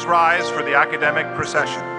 Please rise for the academic procession.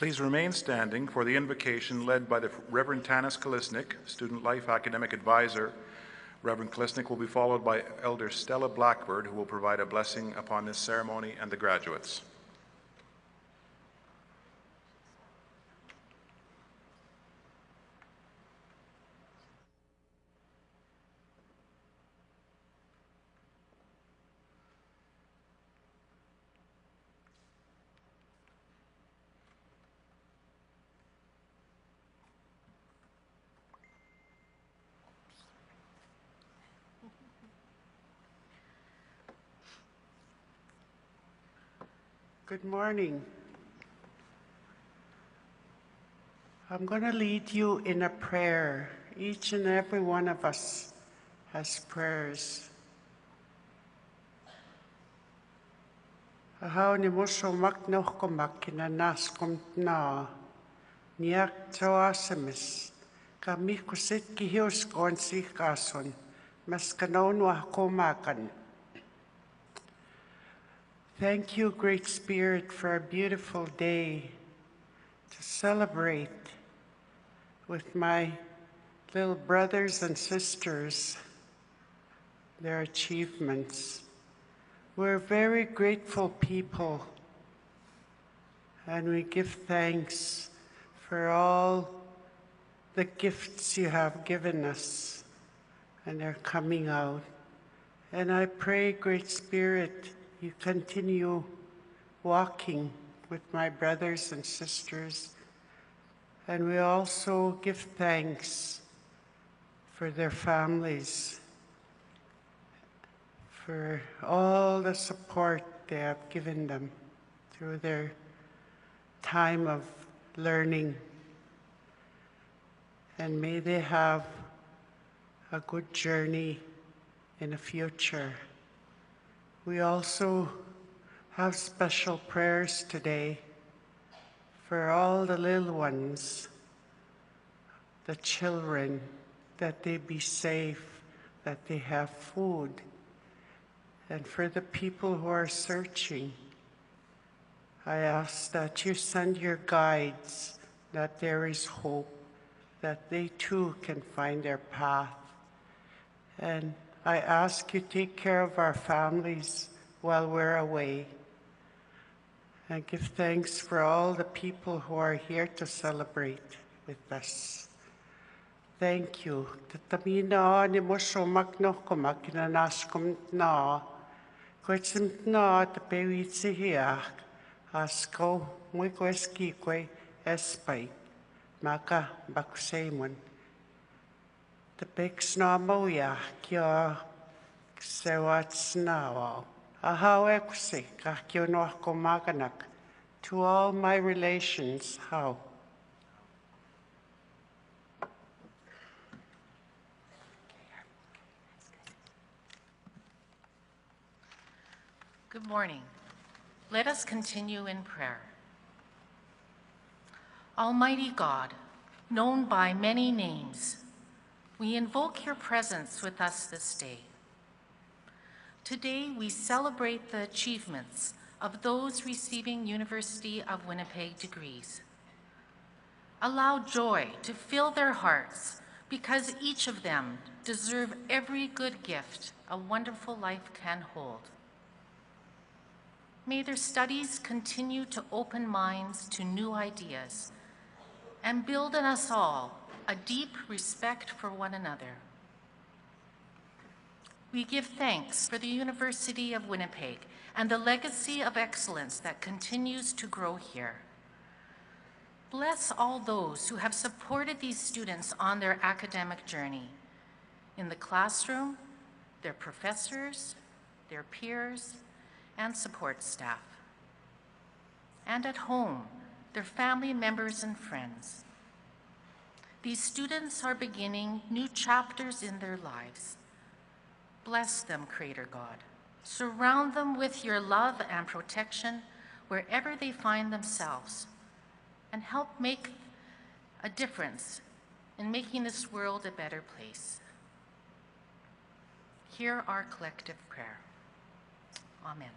Please remain standing for the invocation led by the Reverend Tanis Kalesnik, Student Life Academic Advisor. Reverend Kalesnik will be followed by Elder Stella Blackbird, who will provide a blessing upon this ceremony and the graduates. Good morning. I'm going to lead you in a prayer. Each and every one of us has prayers. Ahaw ni mo so maknoh ko makinanas kom na niak tawasamis kami kusit kihios kon si kason mas kanon wa ko makan. Thank you, Great Spirit, for a beautiful day to celebrate with my little brothers and sisters their achievements. We're very grateful people, and we give thanks for all the gifts you have given us, and they're coming out. And I pray, Great Spirit, you continue walking with my brothers and sisters. And we also give thanks for their families, for all the support they have given them through their time of learning. And may they have a good journey in the future. We also have special prayers today for all the little ones, the children, that they be safe, that they have food, and for the people who are searching. I ask that you send your guides, that there is hope, that they too can find their path. And I ask you take care of our families while we're away. and give thanks for all the people who are here to celebrate with us. Thank you. Tatamina ni mo somak no komakina naskum na. Kwetsim na te pewi tsihia. Asko mui kweski kwe espai. Maka bakuseimon. Te peks na mauia kia sewats na wao. Ahau ekuse ka kio no ko maganak. To all my relations, how? Good morning. Let us continue in prayer. Almighty God, known by many names, we invoke your presence with us this day. Today, we celebrate the achievements of those receiving University of Winnipeg degrees. Allow joy to fill their hearts because each of them deserve every good gift a wonderful life can hold. May their studies continue to open minds to new ideas and build in us all a deep respect for one another. We give thanks for the University of Winnipeg and the legacy of excellence that continues to grow here. Bless all those who have supported these students on their academic journey, in the classroom, their professors, their peers, and support staff, and at home, their family members and friends. These students are beginning new chapters in their lives. Bless them, Creator God. Surround them with your love and protection wherever they find themselves, and help make a difference in making this world a better place. Hear our collective prayer. Amen.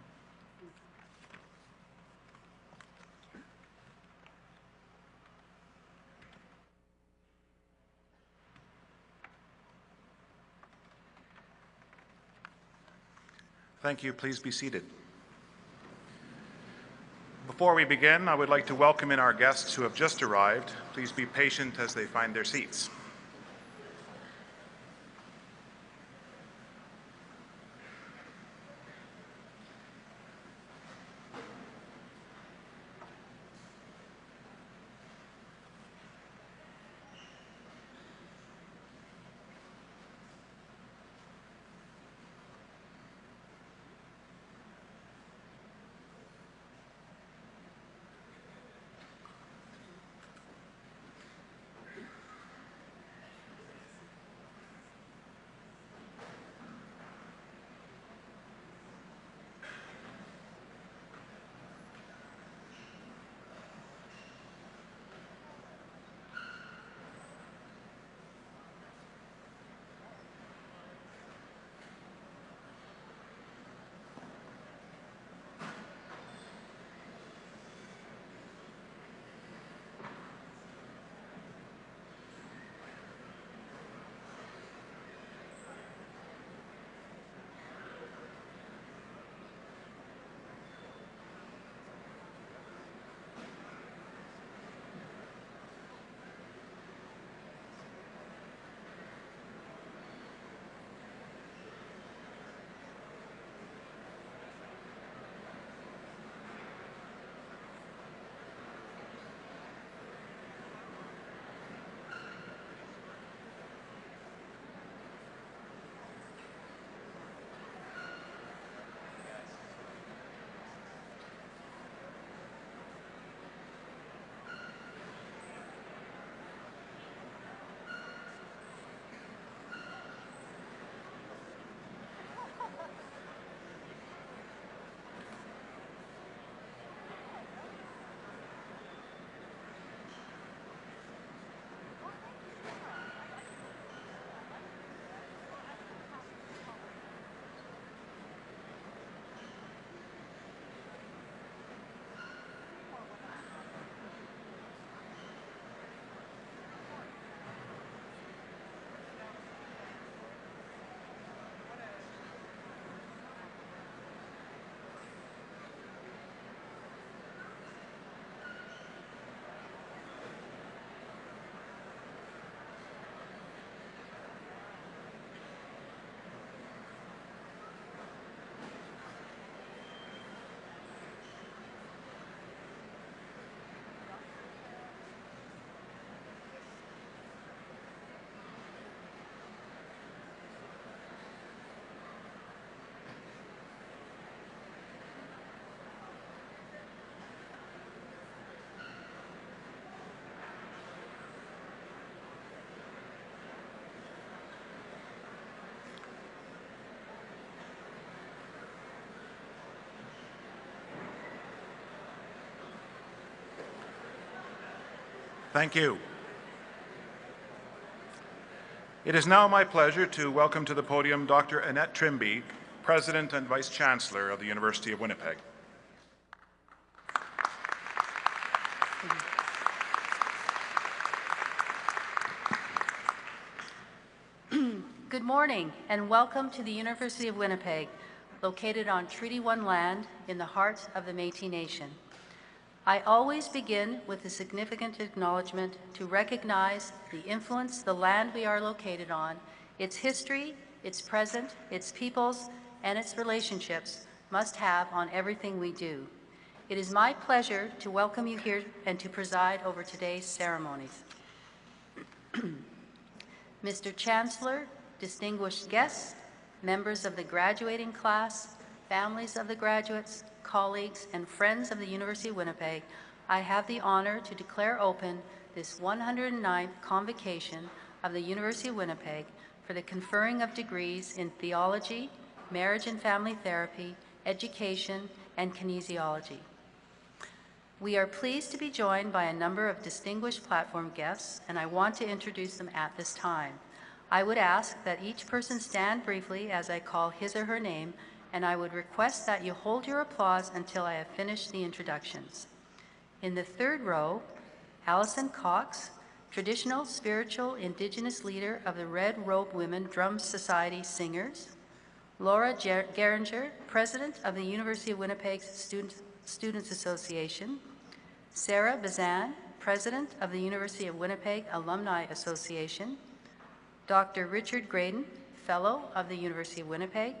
Thank you. Please be seated. Before we begin, I would like to welcome in our guests who have just arrived. Please be patient as they find their seats. Thank you. It is now my pleasure to welcome to the podium Dr. Annette Trimby, President and Vice Chancellor of the University of Winnipeg. Good morning and welcome to the University of Winnipeg, located on Treaty 1 land in the heart of the Métis Nation. I always begin with a significant acknowledgement to recognize the influence the land we are located on, its history, its present, its peoples, and its relationships must have on everything we do. It is my pleasure to welcome you here and to preside over today's ceremonies. Mr. Chancellor, distinguished guests, members of the graduating class, families of the graduates, colleagues, and friends of the University of Winnipeg, I have the honor to declare open this 109th Convocation of the University of Winnipeg for the conferring of degrees in Theology, Marriage and Family Therapy, Education, and Kinesiology. We are pleased to be joined by a number of distinguished platform guests, and I want to introduce them at this time. I would ask that each person stand briefly as I call his or her name, and I would request that you hold your applause until I have finished the introductions. In the third row, Allison Cox, traditional spiritual Indigenous leader of the Red Robe Women Drum Society Singers. Laura Geringer, president of the University of Winnipeg's Students Association. Sarah Bazan, president of the University of Winnipeg Alumni Association. Dr. Richard Graydon, fellow of the University of Winnipeg.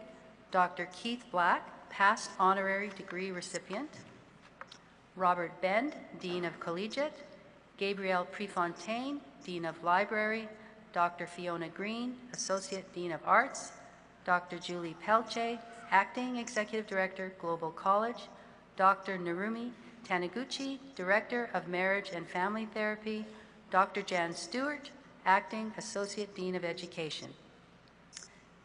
Dr. Keith Black, past honorary degree recipient. Robert Bend, Dean of Collegiate. Gabrielle Prefontaine, Dean of Library. Dr. Fiona Green, Associate Dean of Arts. Dr. Julie Pelche, Acting Executive Director, Global College. Dr. Narumi Taniguchi, Director of Marriage and Family Therapy. Dr. Jan Stewart, Acting Associate Dean of Education.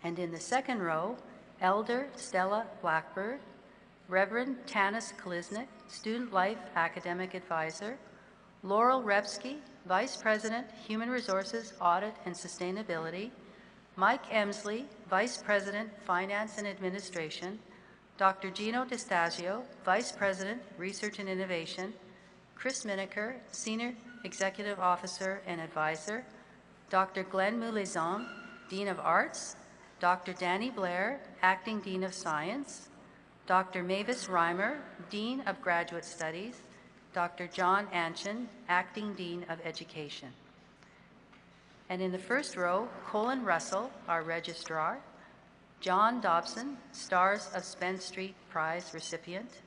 And in the second row, Elder Stella Blackbird, Reverend Tanis Kalisnik, Student Life Academic Advisor, Laurel Repsky, Vice President, Human Resources, Audit and Sustainability, Mike Emsley, Vice President, Finance and Administration, Dr. Gino DeStasio, Vice President, Research and Innovation, Chris Miniker, Senior Executive Officer and Advisor, Dr. Glenn Moulezon, Dean of Arts, Dr. Danny Blair, Acting Dean of Science, Dr. Mavis Reimer, Dean of Graduate Studies, Dr. John Anchin, Acting Dean of Education. And in the first row, Colin Russell, our Registrar, John Dobson, Stars of Spence Street Prize recipient,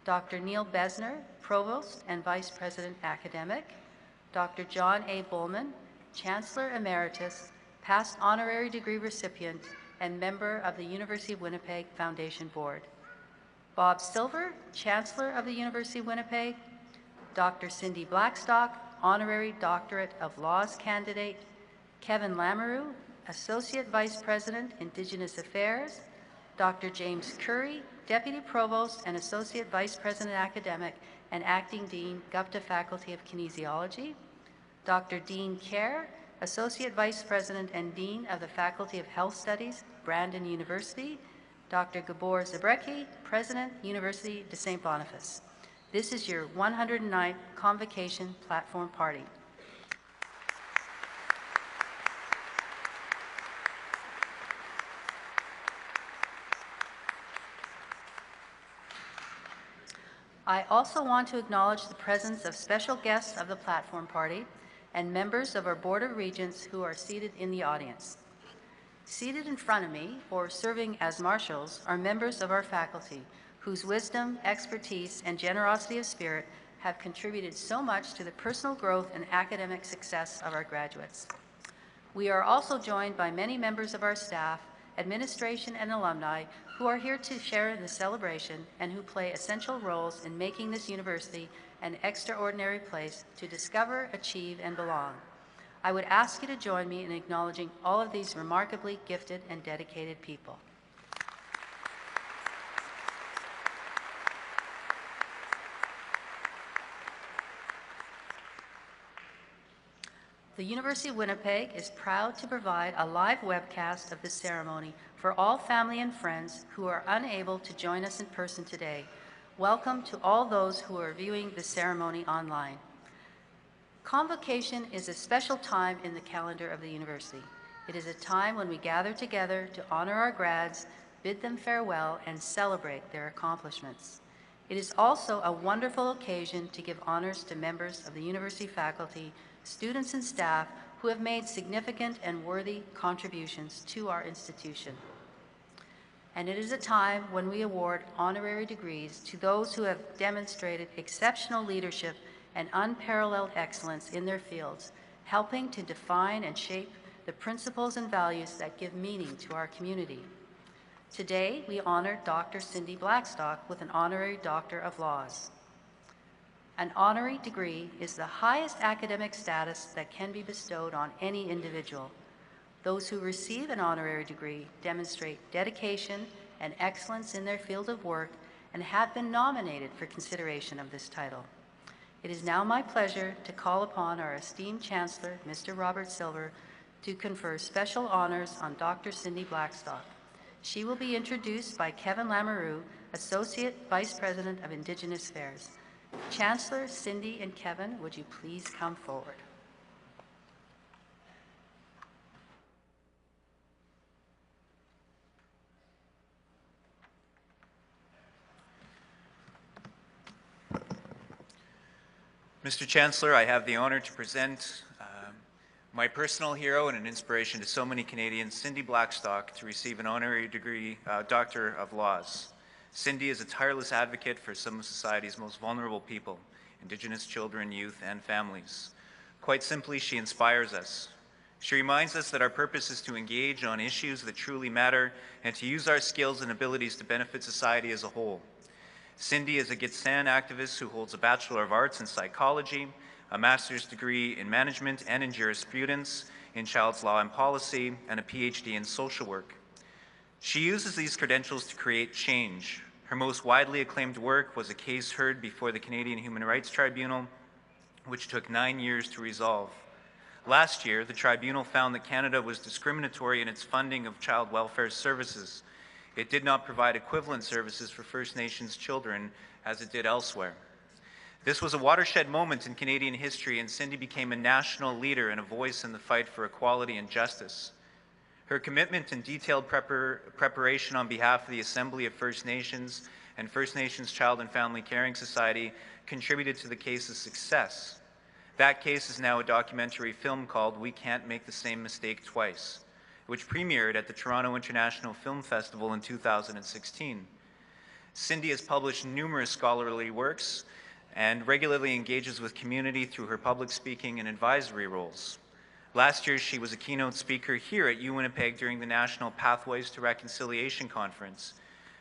Dr. Neil Besner, Provost and Vice President Academic, Dr. John A. Bullman, Chancellor Emeritus, past honorary degree recipient, and member of the University of Winnipeg Foundation Board. Bob Silver, Chancellor of the University of Winnipeg. Dr. Cindy Blackstock, Honorary Doctorate of Laws candidate. Kevin Lamoureux, Associate Vice President, Indigenous Affairs. Dr. James Curry, Deputy Provost and Associate Vice President Academic and Acting Dean, Gupta Faculty of Kinesiology. Dr. Dean Kerr, Associate Vice President and Dean of the Faculty of Health Studies, Brandon University. Dr. Gabor Zabrecki, President, University de St. Boniface. This is your 109th Convocation Platform Party. I also want to acknowledge the presence of special guests of the Platform Party and members of our Board of Regents who are seated in the audience. Seated in front of me, or serving as marshals, are members of our faculty whose wisdom, expertise, and generosity of spirit have contributed so much to the personal growth and academic success of our graduates. We are also joined by many members of our staff, administration, and alumni who are here to share in the celebration and who play essential roles in making this university an extraordinary place to discover, achieve, and belong. I would ask you to join me in acknowledging all of these remarkably gifted and dedicated people. The University of Winnipeg is proud to provide a live webcast of this ceremony for all family and friends who are unable to join us in person today. Welcome to all those who are viewing the ceremony online. Convocation is a special time in the calendar of the university. It is a time when we gather together to honor our grads, bid them farewell, and celebrate their accomplishments. It is also a wonderful occasion to give honors to members of the university faculty, students and staff who have made significant and worthy contributions to our institution. And it is a time when we award honorary degrees to those who have demonstrated exceptional leadership and unparalleled excellence in their fields, helping to define and shape the principles and values that give meaning to our community. Today, we honor Dr. Cindy Blackstock with an Honorary Doctor of Laws. An honorary degree is the highest academic status that can be bestowed on any individual. Those who receive an honorary degree demonstrate dedication and excellence in their field of work and have been nominated for consideration of this title. It is now my pleasure to call upon our esteemed Chancellor, Mr. Robert Silver, to confer special honors on Dr. Cindy Blackstock. She will be introduced by Kevin Lamoureux, Associate Vice President of Indigenous Affairs. Chancellor, Cindy, and Kevin, would you please come forward? Mr. Chancellor, I have the honor to present my personal hero and an inspiration to so many Canadians, Cindy Blackstock, to receive an honorary degree, Doctor of Laws. Cindy is a tireless advocate for some of society's most vulnerable people, Indigenous children, youth, and families. Quite simply, she inspires us. She reminds us that our purpose is to engage on issues that truly matter and to use our skills and abilities to benefit society as a whole. Cindy is a Gitxsan activist who holds a Bachelor of Arts in Psychology, a master's degree in management and in jurisprudence, in child's law and policy, and a PhD in social work. She uses these credentials to create change. Her most widely acclaimed work was a case heard before the Canadian Human Rights Tribunal, which took 9 years to resolve. Last year, the tribunal found that Canada was discriminatory in its funding of child welfare services. It did not provide equivalent services for First Nations children as it did elsewhere. This was a watershed moment in Canadian history, and Cindy became a national leader and a voice in the fight for equality and justice. Her commitment and detailed preparation on behalf of the Assembly of First Nations and First Nations Child and Family Caring Society contributed to the case's success. That case is now a documentary film called We Can't Make the Same Mistake Twice, which premiered at the Toronto International Film Festival in 2016. Cindy has published numerous scholarly works and regularly engages with community through her public speaking and advisory roles. Last year, she was a keynote speaker here at Winnipeg during the National Pathways to Reconciliation Conference.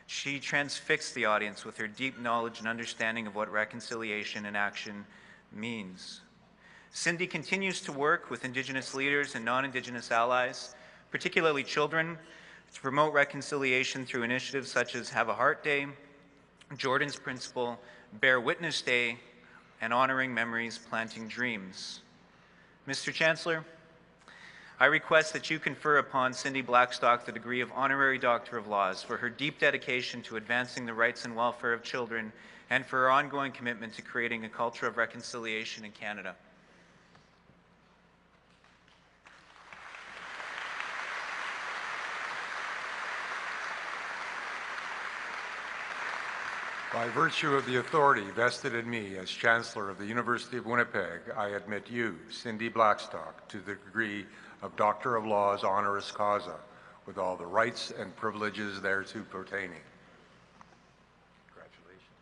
She transfixed the audience with her deep knowledge and understanding of what reconciliation in action means. Cindy continues to work with Indigenous leaders and non-Indigenous allies, particularly children, to promote reconciliation through initiatives such as Have a Heart Day, Jordan's Principle, Bear Witness Day, and Honoring Memories, Planting Dreams. Mr. Chancellor, I request that you confer upon Cindy Blackstock the degree of Honorary Doctor of Laws for her deep dedication to advancing the rights and welfare of children and for her ongoing commitment to creating a culture of reconciliation in Canada. By virtue of the authority vested in me as Chancellor of the University of Winnipeg, I admit you, Cindy Blackstock, to the degree of Doctor of Laws honoris causa, with all the rights and privileges thereto pertaining. Congratulations.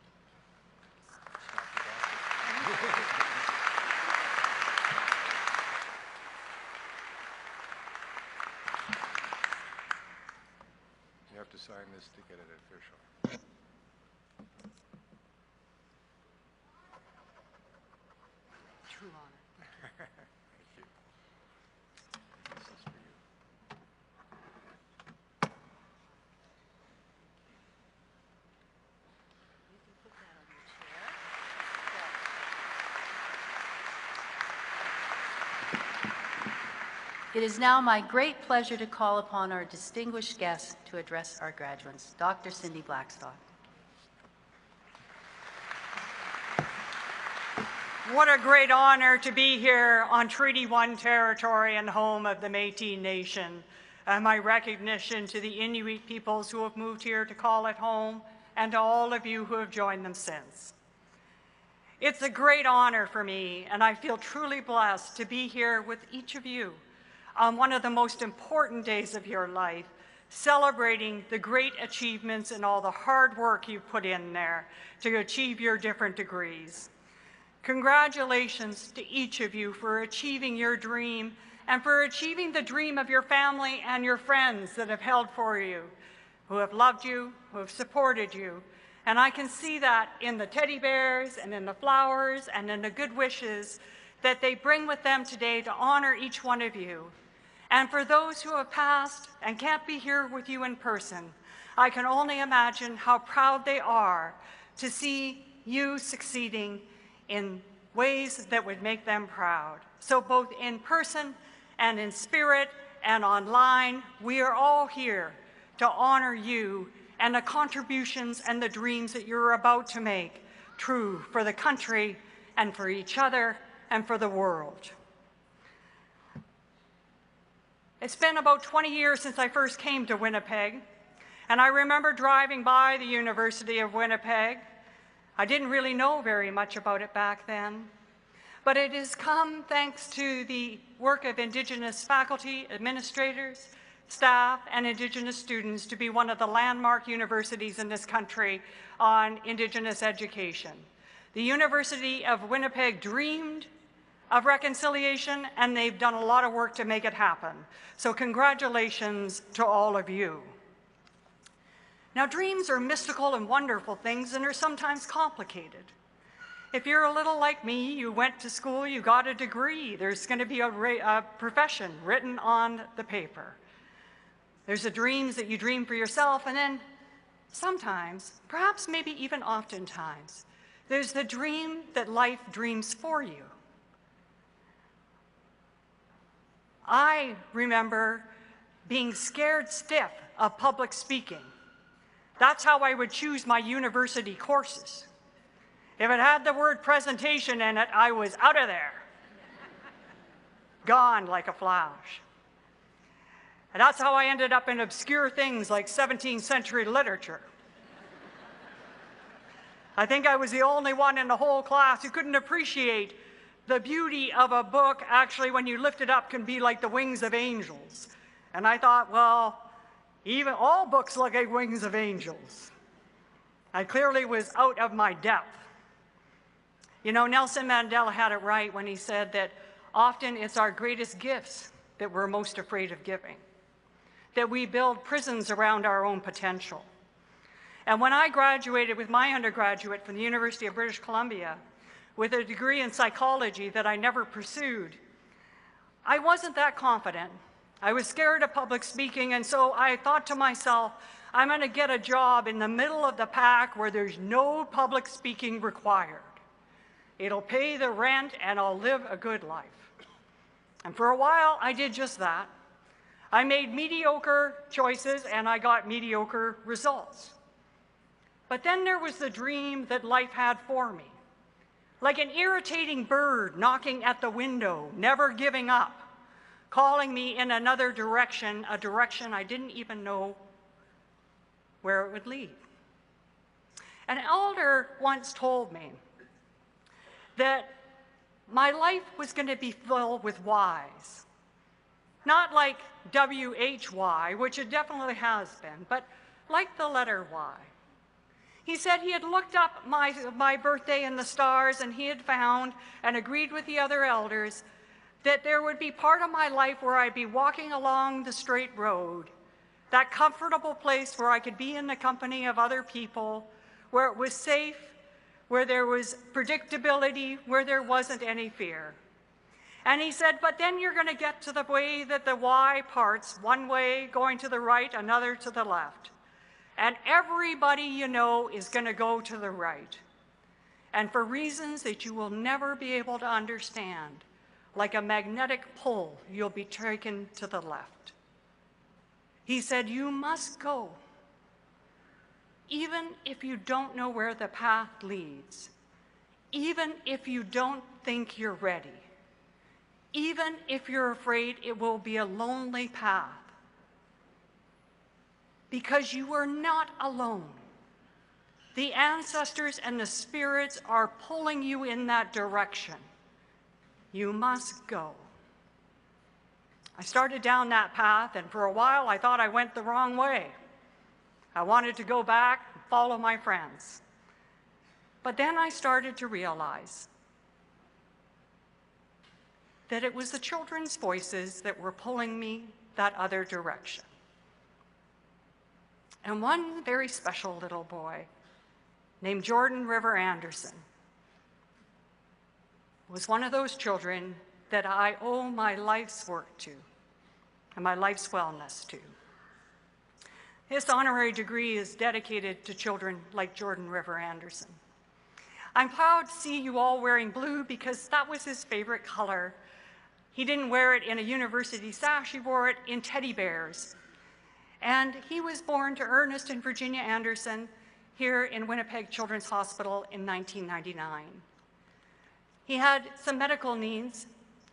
You have to sign this to get it official. True honor. Thank you. This is for you. You can put that on your chair. It is now my great pleasure to call upon our distinguished guest to address our graduates, Dr. Cindy Blackstock. What a great honor to be here on Treaty 1 territory and home of the Métis Nation. My recognition to the Inuit peoples who have moved here to call it home, and to all of you who have joined them since. It's a great honor for me, and I feel truly blessed to be here with each of you on one of the most important days of your life, celebrating the great achievements and all the hard work you've put in there to achieve your different degrees. Congratulations to each of you for achieving your dream and for achieving the dream of your family and your friends that have held for you, who have loved you, who have supported you. And I can see that in the teddy bears and in the flowers and in the good wishes that they bring with them today to honor each one of you. And for those who have passed and can't be here with you in person, I can only imagine how proud they are to see you succeeding in ways that would make them proud. So both in person and in spirit and online, we are all here to honor you and the contributions and the dreams that you're about to make true for the country and for each other and for the world. It's been about 20 years since I first came to Winnipeg, and I remember driving by the University of Winnipeg. I didn't really know very much about it back then, but it has come thanks to the work of Indigenous faculty, administrators, staff, and Indigenous students to be one of the landmark universities in this country on Indigenous education. The University of Winnipeg dreamed of reconciliation, and they've done a lot of work to make it happen. So congratulations to all of you. Now, dreams are mystical and wonderful things and are sometimes complicated. If you're a little like me, you went to school, you got a degree, there's going to be a profession written on the paper. There's the dreams that you dream for yourself, and then sometimes, perhaps maybe even oftentimes, there's the dream that life dreams for you. I remember being scared stiff of public speaking. That's how I would choose my university courses. If it had the word presentation in it, I was out of there. Gone like a flash. And that's how I ended up in obscure things like 17th century literature. I think I was the only one in the whole class who couldn't appreciate the beauty of a book actually when you lift it up can be like the wings of angels. And I thought, well, even all books look like wings of angels. I clearly was out of my depth. You know, Nelson Mandela had it right when he said that often it's our greatest gifts that we're most afraid of giving, that we build prisons around our own potential. And when I graduated with my undergraduate from the University of British Columbia with a degree in psychology that I never pursued, I wasn't that confident. I was scared of public speaking, and so I thought to myself, I'm going to get a job in the middle of the pack where there's no public speaking required. It'll pay the rent, and I'll live a good life. And for a while, I did just that. I made mediocre choices, and I got mediocre results. But then there was the dream that life had for me. Like an irritating bird knocking at the window, never giving up, calling me in another direction, a direction I didn't even know where it would lead. An elder once told me that my life was going to be filled with whys. Not like W-H-Y, which it definitely has been, but like the letter Y. He said he had looked up my birthday in the stars, and he had found and agreed with the other elders that there would be part of my life where I'd be walking along the straight road, that comfortable place where I could be in the company of other people, where it was safe, where there was predictability, where there wasn't any fear. And he said, but then you're going to get to the way that the Y parts, one way going to the right, another to the left. And everybody you know is going to go to the right. And for reasons that you will never be able to understand, like a magnetic pull, you'll be taken to the left. He said, you must go, even if you don't know where the path leads, even if you don't think you're ready, even if you're afraid it will be a lonely path, because you are not alone. The ancestors and the spirits are pulling you in that direction. You must go. I started down that path, and for a while I thought I went the wrong way. I wanted to go back and follow my friends. But then I started to realize that it was the children's voices that were pulling me that other direction. And one very special little boy named Jordan River Anderson was one of those children that I owe my life's work to and my life's wellness to. His honorary degree is dedicated to children like Jordan River Anderson. I'm proud to see you all wearing blue because that was his favorite color. He didn't wear it in a university sash, he wore it in teddy bears. And he was born to Ernest and Virginia Anderson here in Winnipeg Children's Hospital in 1999. He had some medical needs,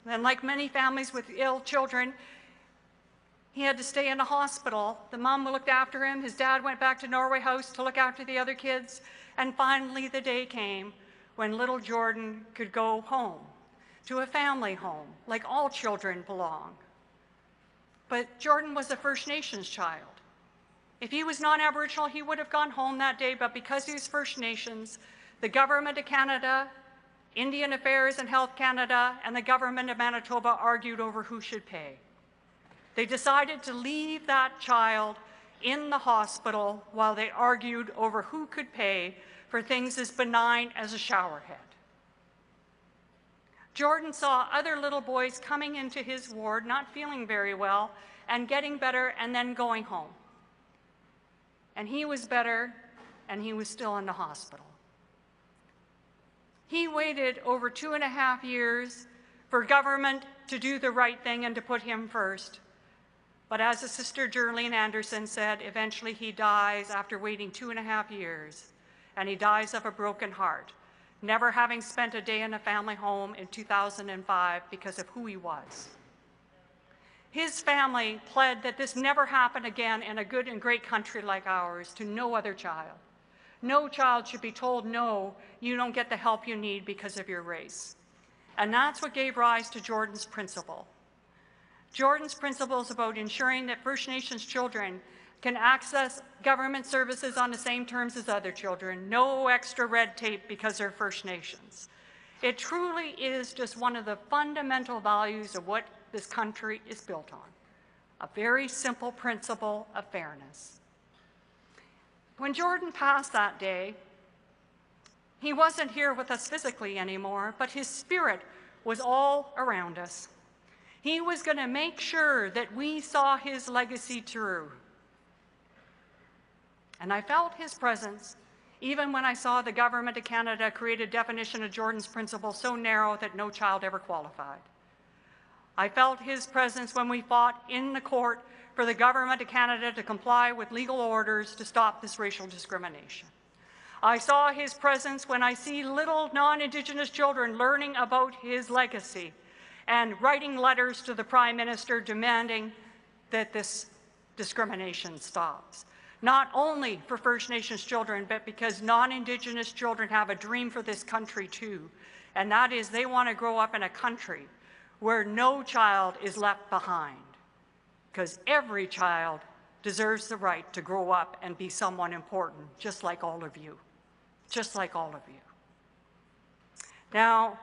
and like many families with ill children, he had to stay in a hospital. The mom looked after him, his dad went back to Norway House to look after the other kids, and finally the day came when little Jordan could go home, to a family home, like all children belong. But Jordan was a First Nations child. If he was non-Aboriginal, he would have gone home that day, but because he was First Nations, the Government of Canada, Indian Affairs and Health Canada, and the Government of Manitoba argued over who should pay. They decided to leave that child in the hospital while they argued over who could pay for things as benign as a shower head. Jordan saw other little boys coming into his ward, not feeling very well, and getting better, and then going home. And he was better, and he was still in the hospital. He waited over 2.5 years for government to do the right thing and to put him first. But as his sister Jerlene Anderson said, eventually he dies after waiting 2.5 years, and he dies of a broken heart, never having spent a day in a family home in 2005 because of who he was. His family pled that this never happen again in a good and great country like ours to no other child. No child should be told, no, you don't get the help you need because of your race. And that's what gave rise to Jordan's principle. Jordan's principle is about ensuring that First Nations children can access government services on the same terms as other children, no extra red tape because they're First Nations. It truly is just one of the fundamental values of what this country is built on, a very simple principle of fairness. When Jordan passed that day, he wasn't here with us physically anymore, but his spirit was all around us. He was going to make sure that we saw his legacy through. And I felt his presence even when I saw the Government of Canada create a definition of Jordan's principle so narrow that no child ever qualified. I felt his presence when we fought in the court for the Government of Canada to comply with legal orders to stop this racial discrimination. I saw his presence when I see little non-Indigenous children learning about his legacy and writing letters to the Prime Minister demanding that this discrimination stops. Not only for First Nations children, but because non-Indigenous children have a dream for this country too, and that is they want to grow up in a country where no child is left behind, because every child deserves the right to grow up and be someone important, just like all of you, just like all of you. Now,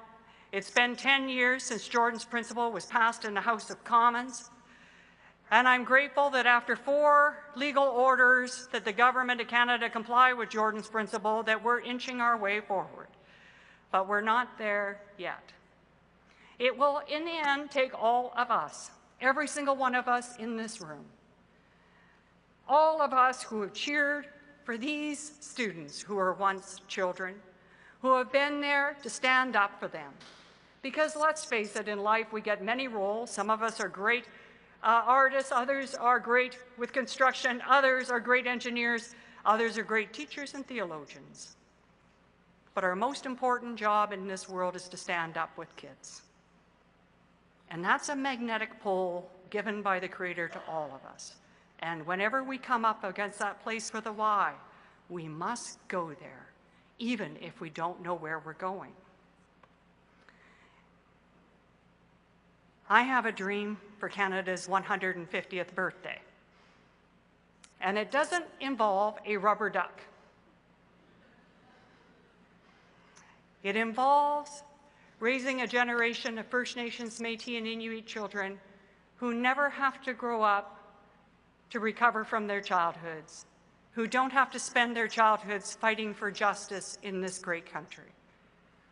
it's been 10 years since Jordan's principle was passed in the House of Commons, and I'm grateful that after 4 legal orders that the Government of Canada comply with Jordan's principle, that we're inching our way forward. But we're not there yet. It will, in the end, take all of us, every single one of us in this room, all of us who have cheered for these students who were once children, who have been there to stand up for them, Because let's face it, in life we get many roles. Some of us are great artists, others are great with construction, others are great engineers, others are great teachers and theologians. But our most important job in this world is to stand up with kids. And that's a magnetic pull given by the Creator to all of us. And whenever we come up against that place with a why, we must go there, even if we don't know where we're going. I have a dream for Canada's 150th birthday. And it doesn't involve a rubber duck. It involves raising a generation of First Nations, Métis, and Inuit children who never have to grow up to recover from their childhoods, who don't have to spend their childhoods fighting for justice in this great country,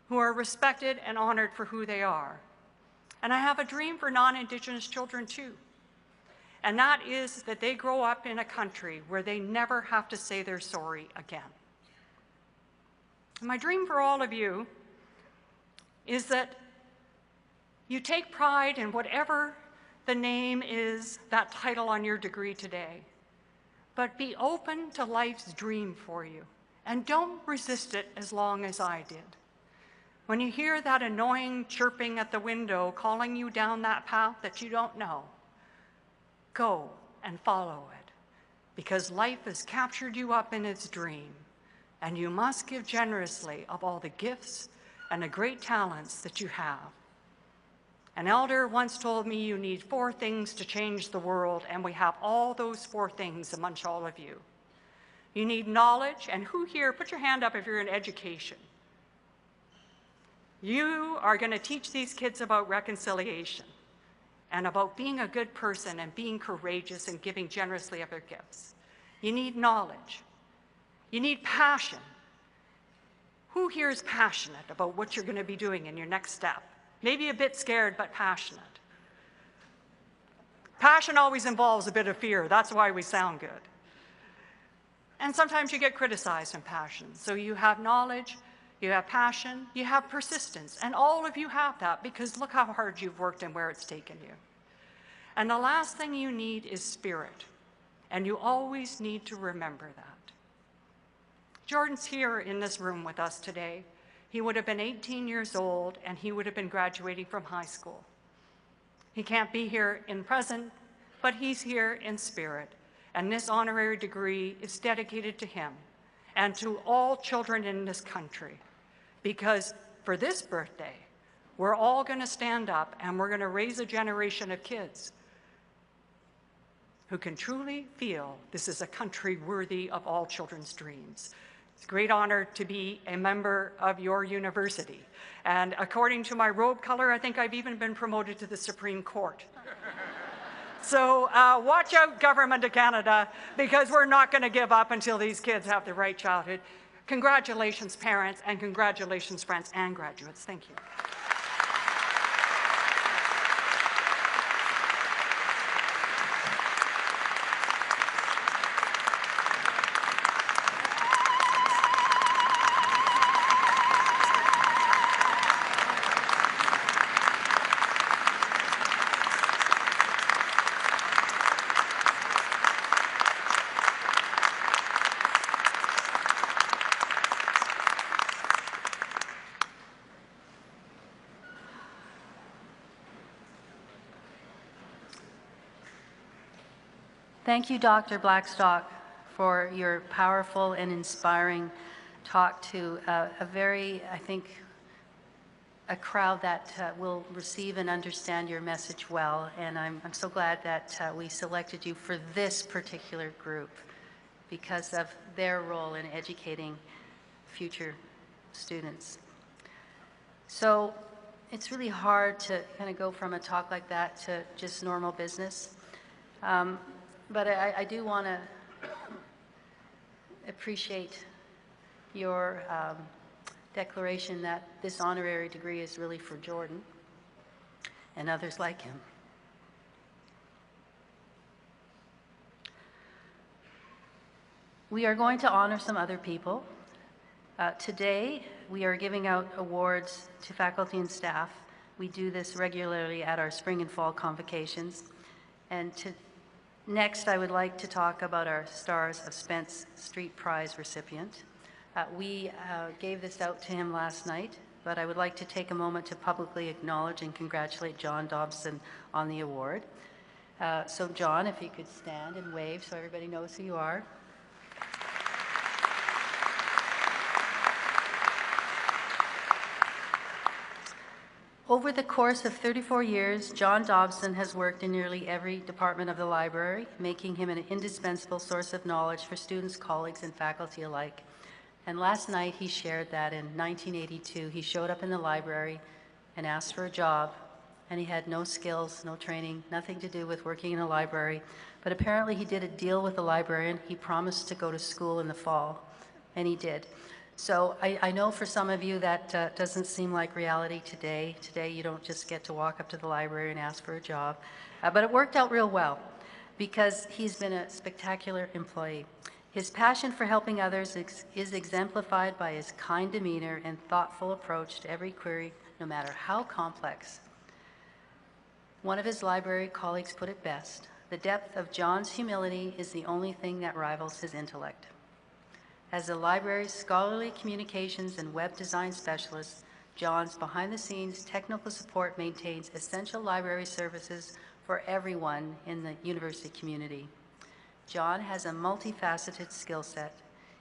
who are respected and honored for who they are. And I have a dream for non-Indigenous children too. And that is that they grow up in a country where they never have to say they're sorry again. And my dream for all of you is that you take pride in whatever the name is, that title on your degree today, but be open to life's dream for you, and don't resist it as long as I did. When you hear that annoying chirping at the window calling you down that path that you don't know, go and follow it, because life has captured you up in its dream, and you must give generously of all the gifts and the great talents that you have. An elder once told me you need 4 things to change the world, and we have all those 4 things amongst all of you. You need knowledge, and who here, put your hand up if you're in education. You are going to teach these kids about reconciliation and about being a good person and being courageous and giving generously of their gifts. You need knowledge. You need passion. Who here is passionate about what you're going to be doing in your next step? Maybe a bit scared, but passionate. Passion always involves a bit of fear. That's why we sound good. And sometimes you get criticized in passion. So you have knowledge, you have passion, you have persistence. And all of you have that, because look how hard you've worked and where it's taken you. And the last thing you need is spirit. And you always need to remember that. Jordan's here in this room with us today. He would have been 18 years old, and he would have been graduating from high school. He can't be here in present, but he's here in spirit. And this honorary degree is dedicated to him and to all children in this country. Because for this birthday, we're all going to stand up and we're going to raise a generation of kids who can truly feel this is a country worthy of all children's dreams. It's a great honor to be a member of your university. And according to my robe color, I think I've even been promoted to the Supreme Court. So watch out, Government of Canada, because we're not going to give up until these kids have the right childhood. Congratulations, parents, and congratulations, friends and graduates. Thank you. Thank you, Dr. Blackstock, for your powerful and inspiring talk to a very, I think, a crowd that will receive and understand your message well. And I'm so glad that we selected you for this particular group because of their role in educating future students. So it's really hard to kind of go from a talk like that to just normal business. But I do want to appreciate your declaration that this honorary degree is really for Jordan and others like him. We are going to honor some other people. Today, we are giving out awards to faculty and staff We do this regularly at our spring and fall convocations. And next, I would like to talk about our Stars of Spence Street Prize recipient. We gave this out to him last night, but I would like to take a moment to publicly acknowledge and congratulate John Dobson on the award. So John, if you could stand and wave so everybody knows who you are. Over the course of 34 years, John Dobson has worked in nearly every department of the library, making him an indispensable source of knowledge for students, colleagues, and faculty alike. And last night he shared that in 1982, he showed up in the library and asked for a job, and he had no skills, no training, nothing to do with working in a library. But apparently he did a deal with the librarian. He promised to go to school in the fall, and he did. So I know for some of you that doesn't seem like reality today. Today you don't just get to walk up to the library and ask for a job. But it worked out real well because he's been a spectacular employee. His passion for helping others is exemplified by his kind demeanor and thoughtful approach to every query, no matter how complex. One of his library colleagues put it best: the depth of John's humility is the only thing that rivals his intellect. As the library's scholarly communications and web design specialist, John's behind-the-scenes technical support maintains essential library services for everyone in the university community. John has a multifaceted skill set.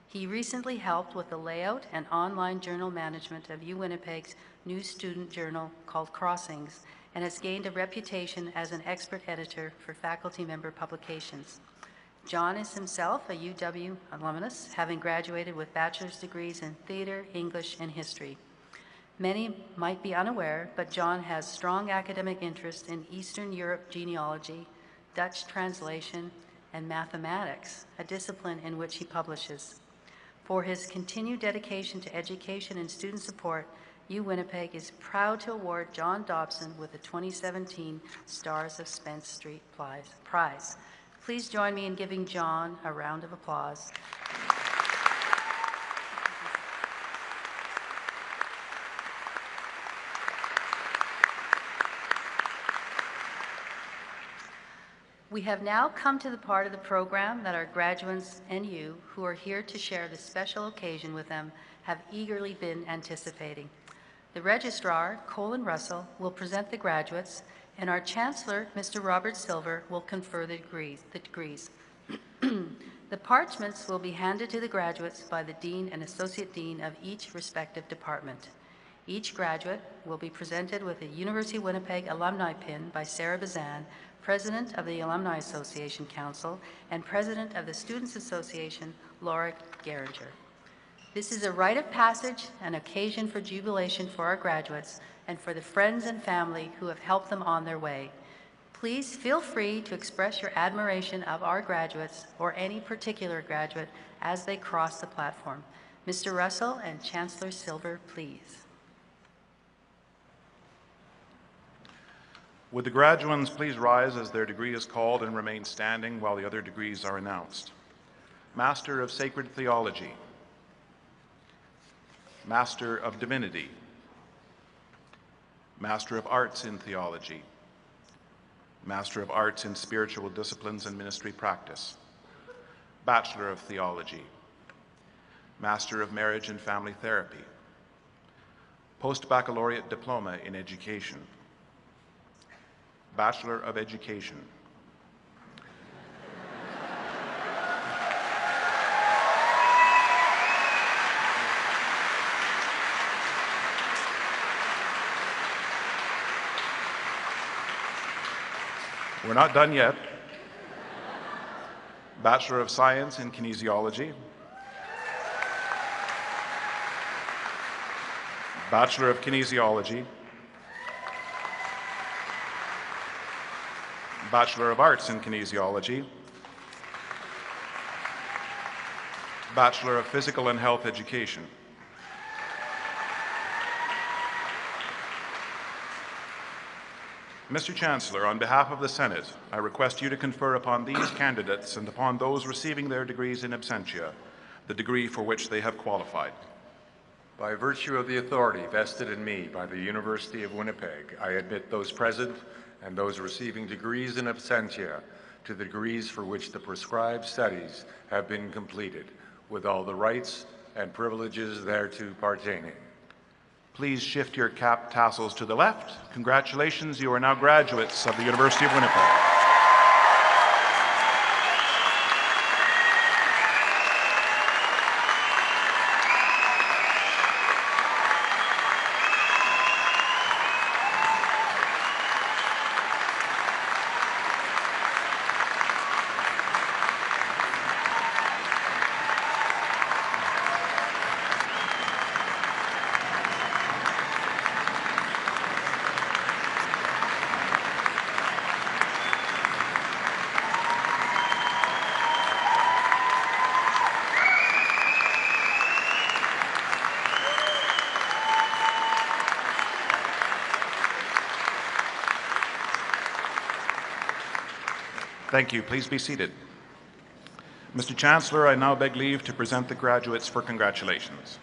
He recently helped with the layout and online journal management of UWinnipeg's new student journal called Crossings, and has gained a reputation as an expert editor for faculty member publications. John is himself a UW alumnus, having graduated with bachelor's degrees in theater, English, and history. Many might be unaware, but John has strong academic interest in Eastern Europe genealogy, Dutch translation, and mathematics, a discipline in which he publishes. For his continued dedication to education and student support, UWinnipeg is proud to award John Dobson with the 2017 Stars of Spence Street Prize. Please join me in giving John a round of applause. We have now come to the part of the program that our graduates and you, who are here to share this special occasion with them, have eagerly been anticipating. The Registrar, Colin Russell, will present the graduates, and our Chancellor, Mr. Robert Silver, will confer the degrees. The parchments will be handed to the graduates by the Dean and Associate Dean of each respective department. Each graduate will be presented with a University of Winnipeg alumni pin by Sarah Bazan, President of the Alumni Association Council, and President of the Students Association, Laura Geringer. This is a rite of passage, an occasion for jubilation for our graduates and for the friends and family who have helped them on their way. Please feel free to express your admiration of our graduates or any particular graduate as they cross the platform. Mr. Russell and Chancellor Silver, please. Would the graduands please rise as their degree is called and remain standing while the other degrees are announced? Master of Sacred Theology, Master of Divinity, Master of Arts in Theology, Master of Arts in Spiritual Disciplines and Ministry Practice, Bachelor of Theology, Master of Marriage and Family Therapy, Post-Baccalaureate Diploma in Education, Bachelor of Education, We're not done yet. Bachelor of Science in Kinesiology, Bachelor of Kinesiology, Bachelor of Arts in Kinesiology, Bachelor of Physical and Health Education. Mr. Chancellor, on behalf of the Senate, I request you to confer upon these candidates and upon those receiving their degrees in absentia the degree for which they have qualified. By virtue of the authority vested in me by the University of Winnipeg, I admit those present and those receiving degrees in absentia to the degrees for which the prescribed studies have been completed, with all the rights and privileges thereto pertaining. Please shift your cap tassels to the left. Congratulations, you are now graduates of the University of Winnipeg. Thank you. Please be seated. Mr. Chancellor, I now beg leave to present the graduates for congratulations.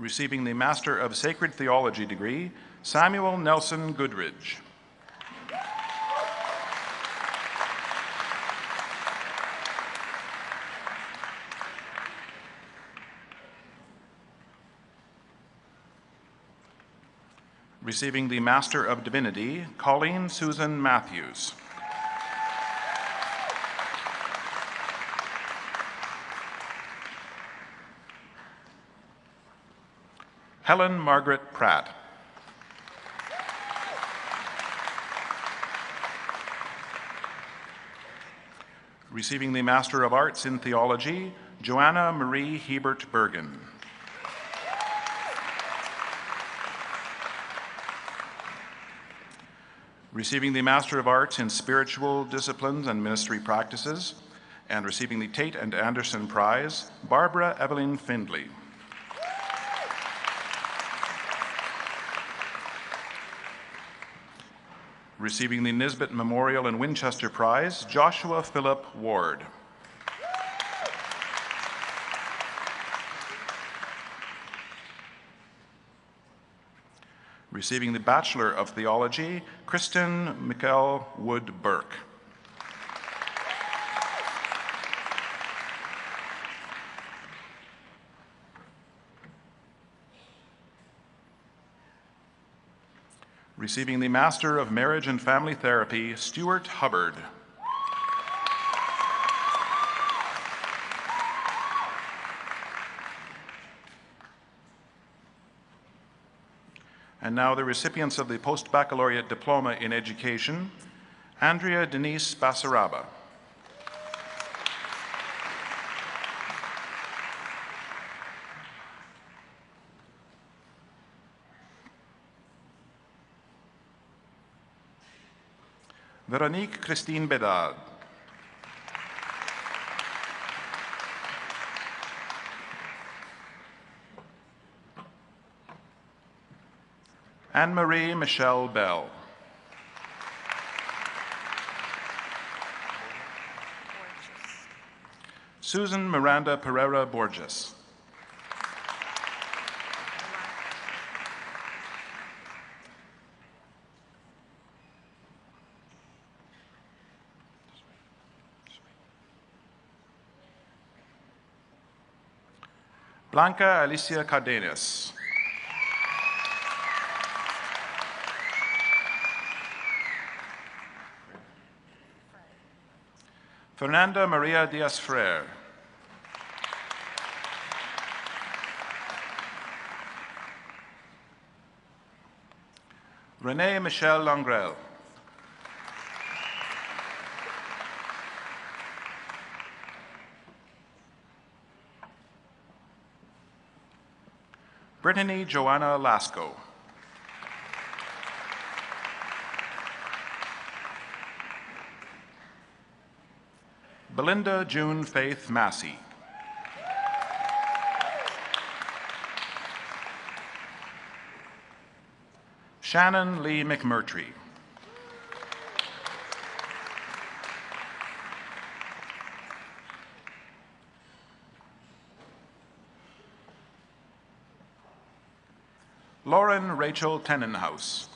Receiving the Master of Sacred Theology degree, Samuel Nelson Goodridge. Receiving the Master of Divinity, Colleen Susan Matthews. Helen Margaret Pratt. Receiving the Master of Arts in Theology, Joanna Marie Hebert Bergen. Receiving the Master of Arts in Spiritual Disciplines and Ministry Practices, and receiving the Tate and Anderson Prize, Barbara Evelyn Findley. Receiving the Nisbet Memorial and Winchester Prize, Joshua Philip Ward. Receiving the Bachelor of Theology, Kristen Mikel Wood Burke. Receiving the Master of Marriage and Family Therapy, Stuart Hubbard. And now the recipients of the Post-Baccalaureate Diploma in Education, Andrea Denise Basaraba. Veronique Christine Bedard. Anne-Marie Michelle Bell. Susan Miranda Pereira Borges. Blanca Alicia Cardenas. Fernanda Maria Diaz Frere. Renee Michelle Langrel. Brittany Joanna Lasco. Belinda June Faith Massey. Shannon Lee McMurtry. Lauren Rachel Tenenhouse.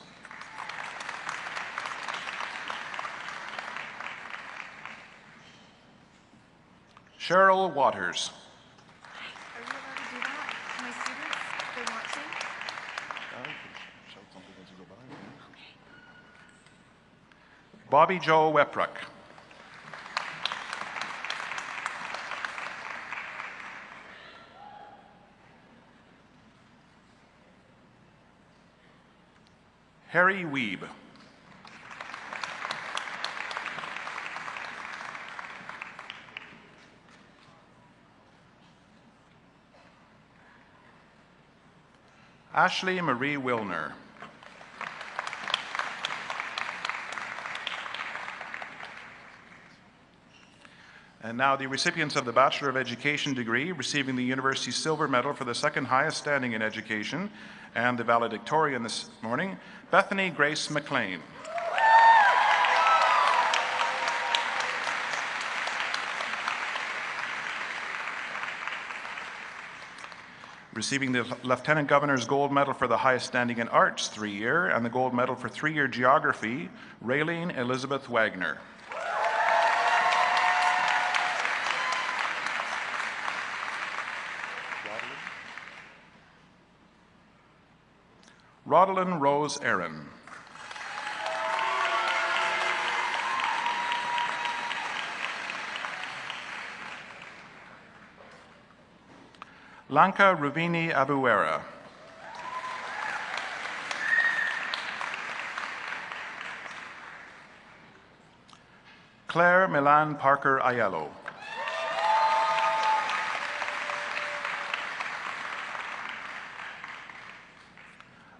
Cheryl Waters. Are we allowed to do that to my students if they want to? Bobby Joe Wepruck. Harry Weeb. Ashley Marie Wilner. And now the recipients of the Bachelor of Education degree receiving the University Silver Medal for the second highest standing in education and the valedictorian this morning, Bethany Grace McLean. Receiving the Lieutenant Governor's Gold Medal for the highest standing in arts 3-year and the Gold Medal for 3-year geography, Raylene Elizabeth Wagner. Rodalyn Rose Aaron. Lanka Ruvini Abuera. Claire Milan Parker Aiello.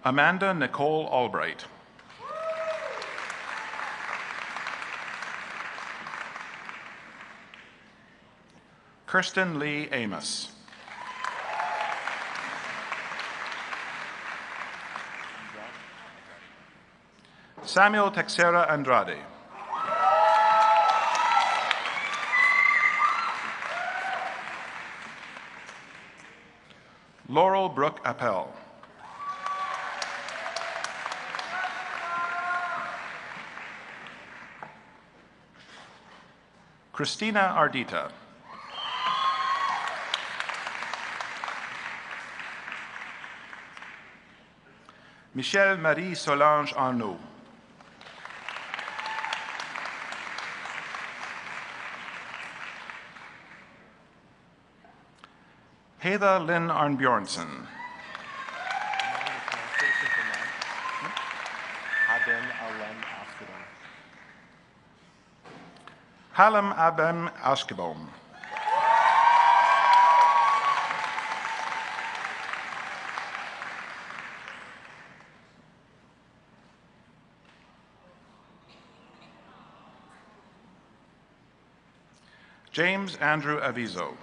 Amanda Nicole Albright. Kirsten Lee Amos. Samuel Texera Andrade. Laurel Brooke Appel. Christina Ardita. Michelle Marie Solange Arnaud. Heather Lynn Arnbjornsen. Hallam Abem Askebom. James Andrew Avizo.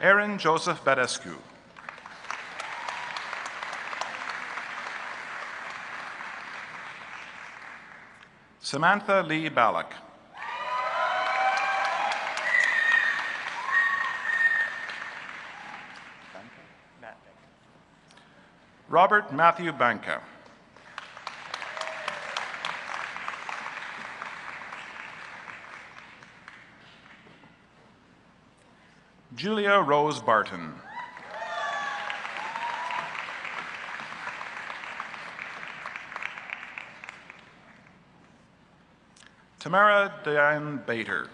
Aaron Joseph Badescu. Samantha Lee Ballack. Robert Matthew Banka. Julia Rose Barton. Tamara Diane Bader.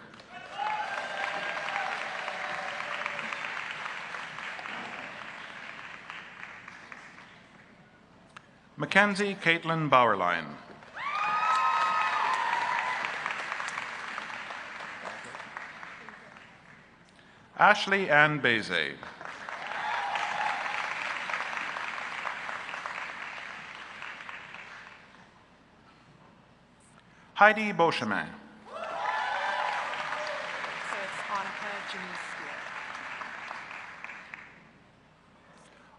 Mackenzie Caitlin Bauerlein. Ashley Ann Beze. Heidi Beauchemin. So it's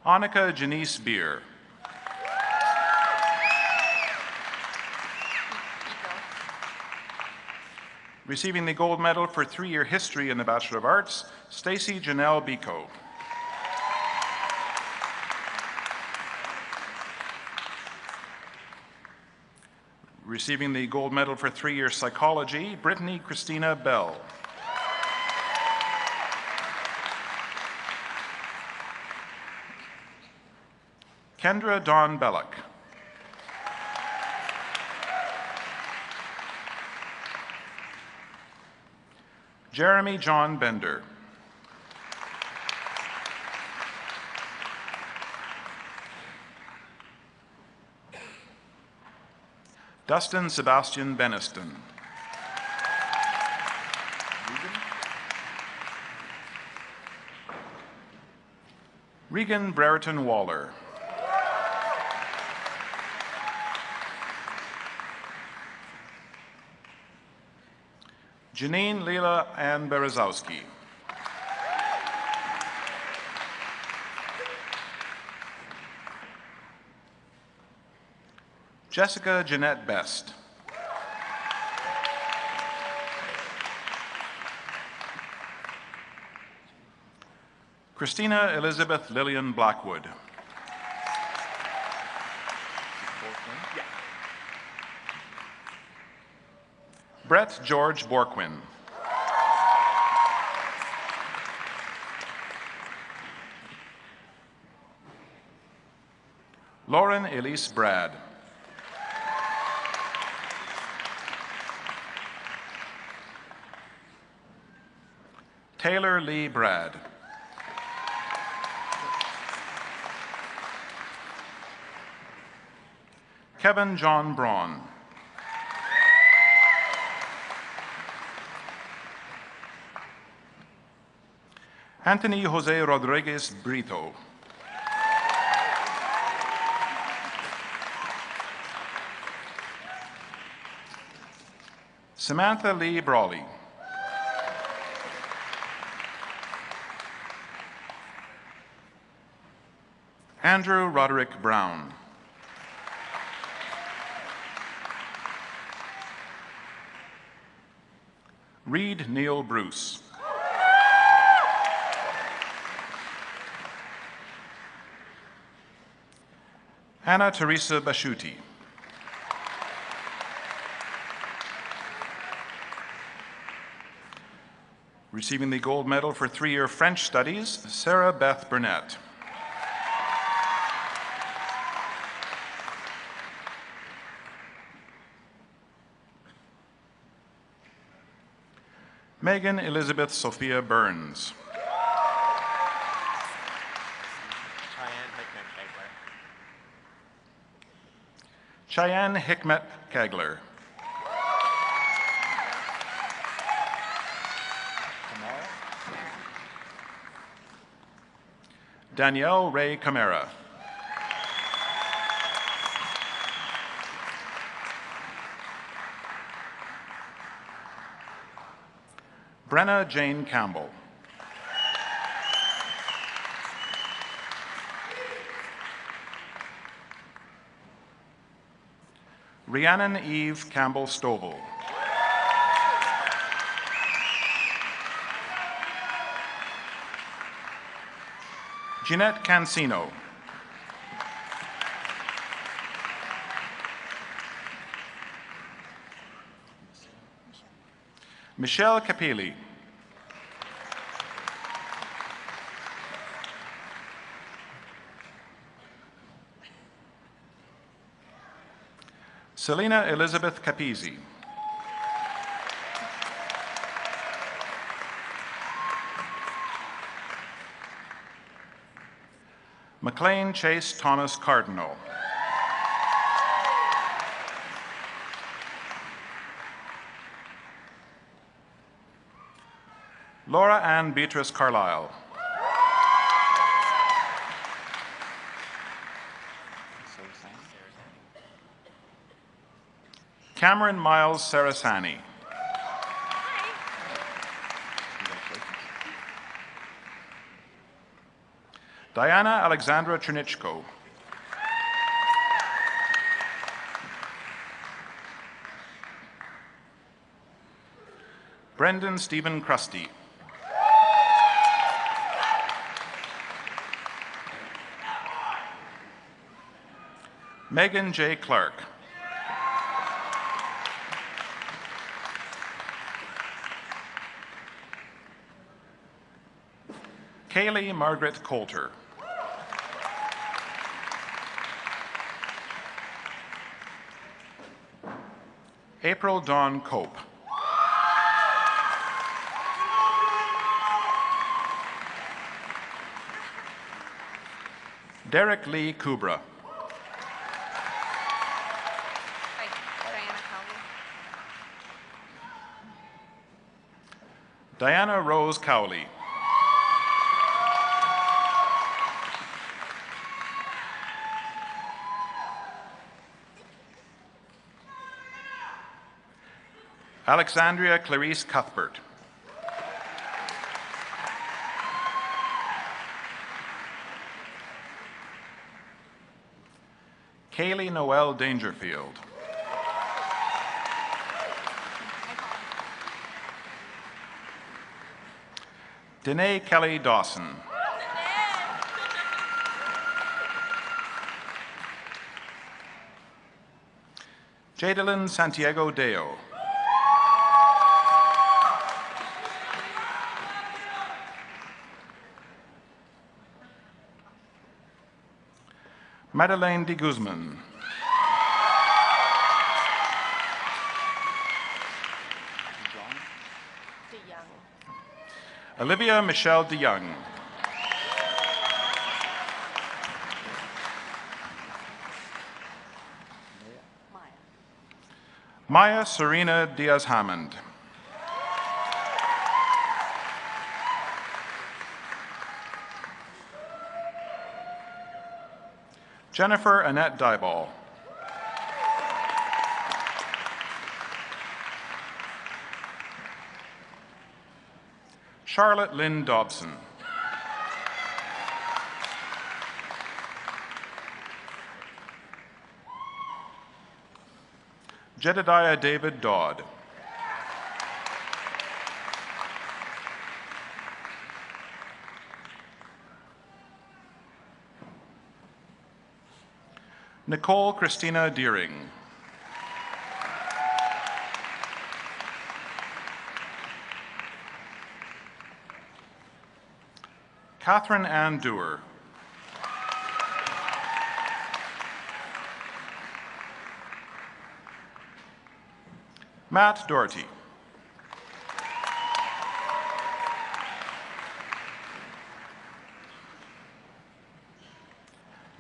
Annika Janice Beer. Receiving the gold medal for 3-year history in the Bachelor of Arts, Stacy Janelle Biko. Receiving the gold medal for 3-year psychology, Brittany Christina Bell. Kendra Dawn Belloc. Jeremy John Bender. Dustin Sebastian Beniston. Regan Brereton Waller. Janine Leila Ann Berezowski. Jessica Jeanette Best. Christina Elizabeth Lillian Blackwood. Brett George Borquin. Lauren Elise Brad. Taylor Lee Brad. Kevin John Braun. Anthony Jose Rodriguez Brito. Samantha Lee Brawley. Andrew Roderick Brown. Reed Neil Bruce. Anna Teresa Bashuti. Receiving the gold medal for 3-year French studies, Sarah Beth Burnett. Megan Elizabeth Sophia Burns. Cheyenne Hikmet Kegler. Danielle Ray Camara. Brenna Jane Campbell. Rhiannon Eve Campbell Stovall. Jeanette Cancino. Michelle Capelli. Selena Elizabeth Capizzi. McLean Chase Thomas Cardinal. Laura Ann Beatrice Carlisle. Cameron Miles Sarasani. Diana Alexandra Chernitschko. Brendan Stephen Krusty. Megan J. Clark. Kaylee Margaret Coulter. April Dawn Cope. Derek Lee Kubra. Hi, Diana Cowley. Diana Rose Cowley. Alexandria Clarice Cuthbert. Kaylee Noel Dangerfield. Danae Kelly Dawson. Jadalyn Santiago Deo. Madeleine de Guzman. Olivia Michelle DeYoung. Maya Serena Diaz-Hammond. Jennifer Annette Dyball. Charlotte Lynn Dobson. Jedediah David Dodd. Nicole Christina Deering. Catherine Ann Dewar. Matt Doherty.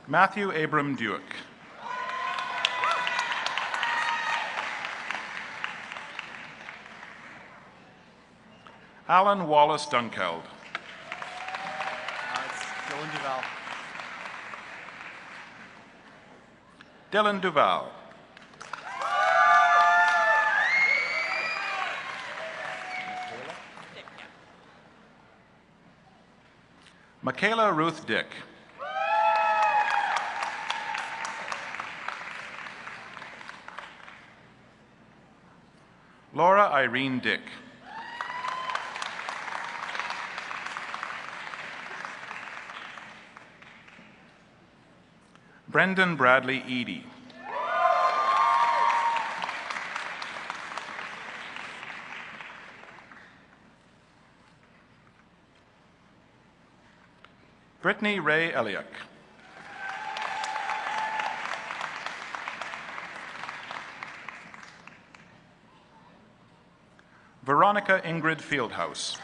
Matthew Abram Duick. Alan Wallace Dunkeld. Dylan Duval. Dylan Duval. Michaela Ruth Dick. Laura Irene Dick. Brendan Bradley Eady. Brittany Ray Eliak. Veronica Ingrid Fieldhouse.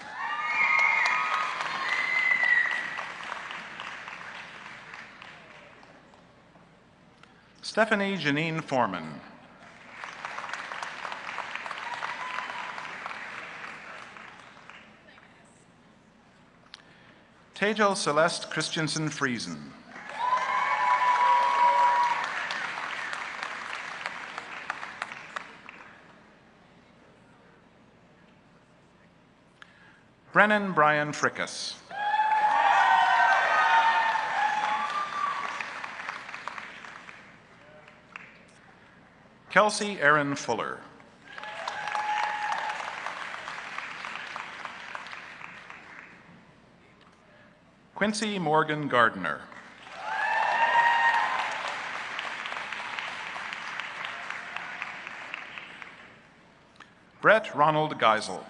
Stephanie Janine Foreman. Tejal Celeste Christensen Friesen. Brennan Brian Frickas. Kelsey Erin Fuller. Quincy Morgan Gardner. Brett Ronald Geisel.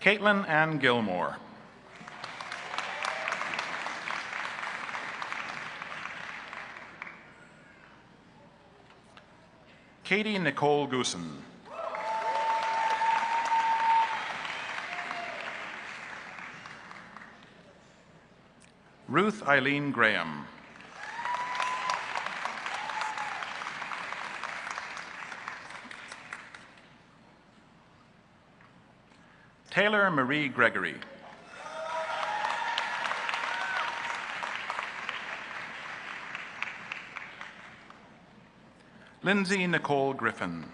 Caitlin Ann Gilmore. Katie Nicole Goosen. Ruth Eileen Graham. Taylor Marie Gregory. Lindsay Nicole Griffin.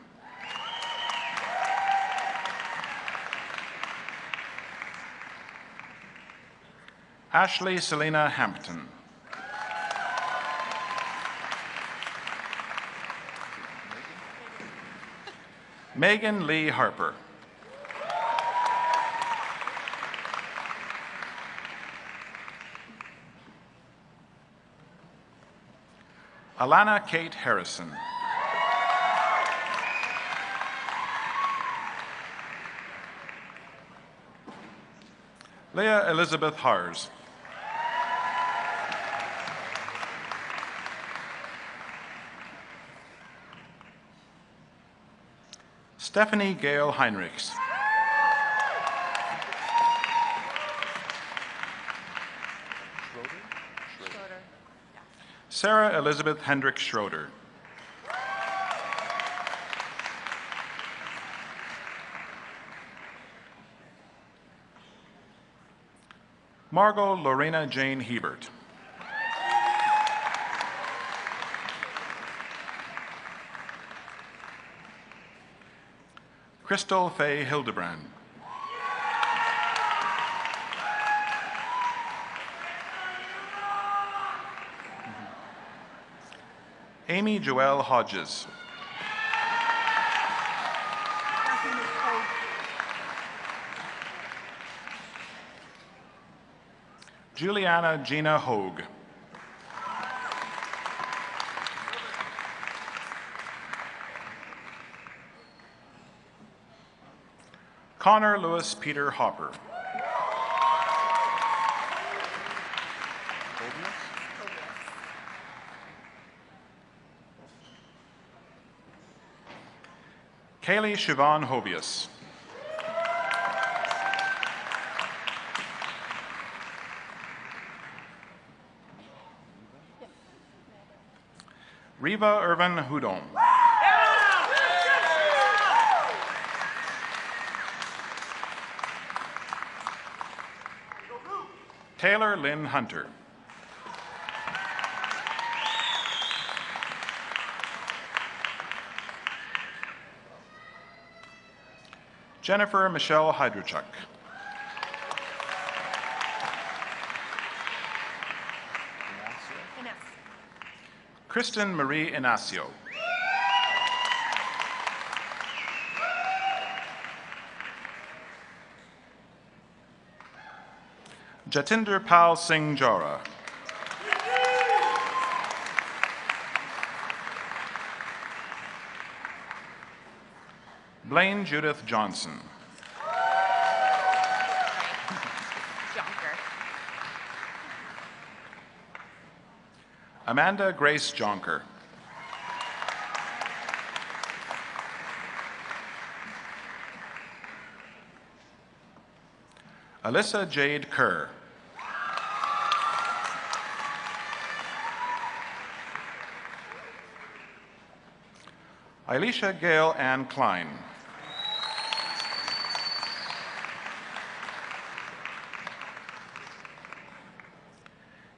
Ashley Selena Hampton. Megan Lee Harper. Alana Kate Harrison. Leah Elizabeth Hars. Stephanie Gail Heinrichs. Sarah Elizabeth Hendrick Schroeder. Margot Lorena Jane Hebert. Crystal Faye Hildebrand. Amy Joelle Hodges. Juliana Gina Hogue. Connor Lewis Peter Hopper. Kaylee Siobhan Hobius. Riva Irvin Hudon. Taylor Lynn Hunter. Jennifer Michelle Hydrochuk. Kristen Marie Inacio. Jatinder Pal Singh Jara. Blaine Judith Johnson. Amanda Grace Jonker. Alyssa Jade Kerr. Elisha Gail Ann Klein.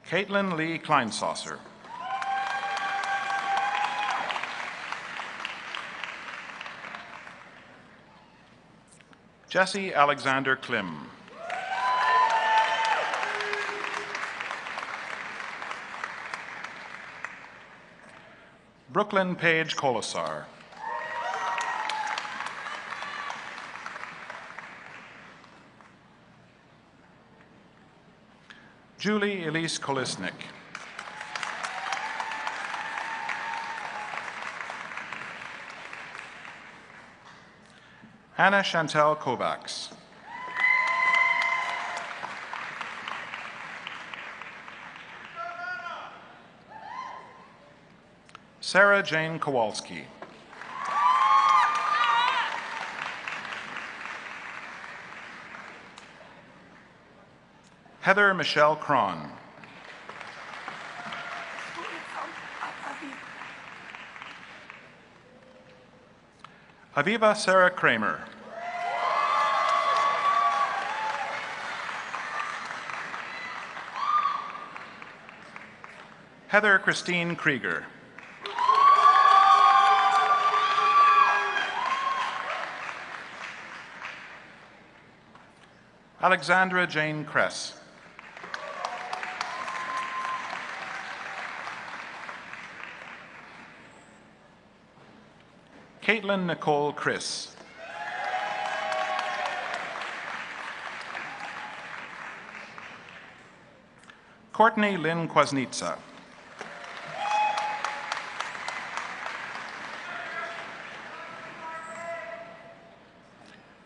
Caitlin Lee Kleinsaucer. Jesse Alexander Klim. Brooklyn Page Colasar. Julie Elise Kolisnik. Anna Chantel Kovacs. Sarah Jane Kowalski. Heather Michelle Cron. Aviva Sarah Kramer. Heather Christine Krieger. Alexandra Jane Kress. Caitlin Nicole Chris. Courtney Lynn Kwasnitsa.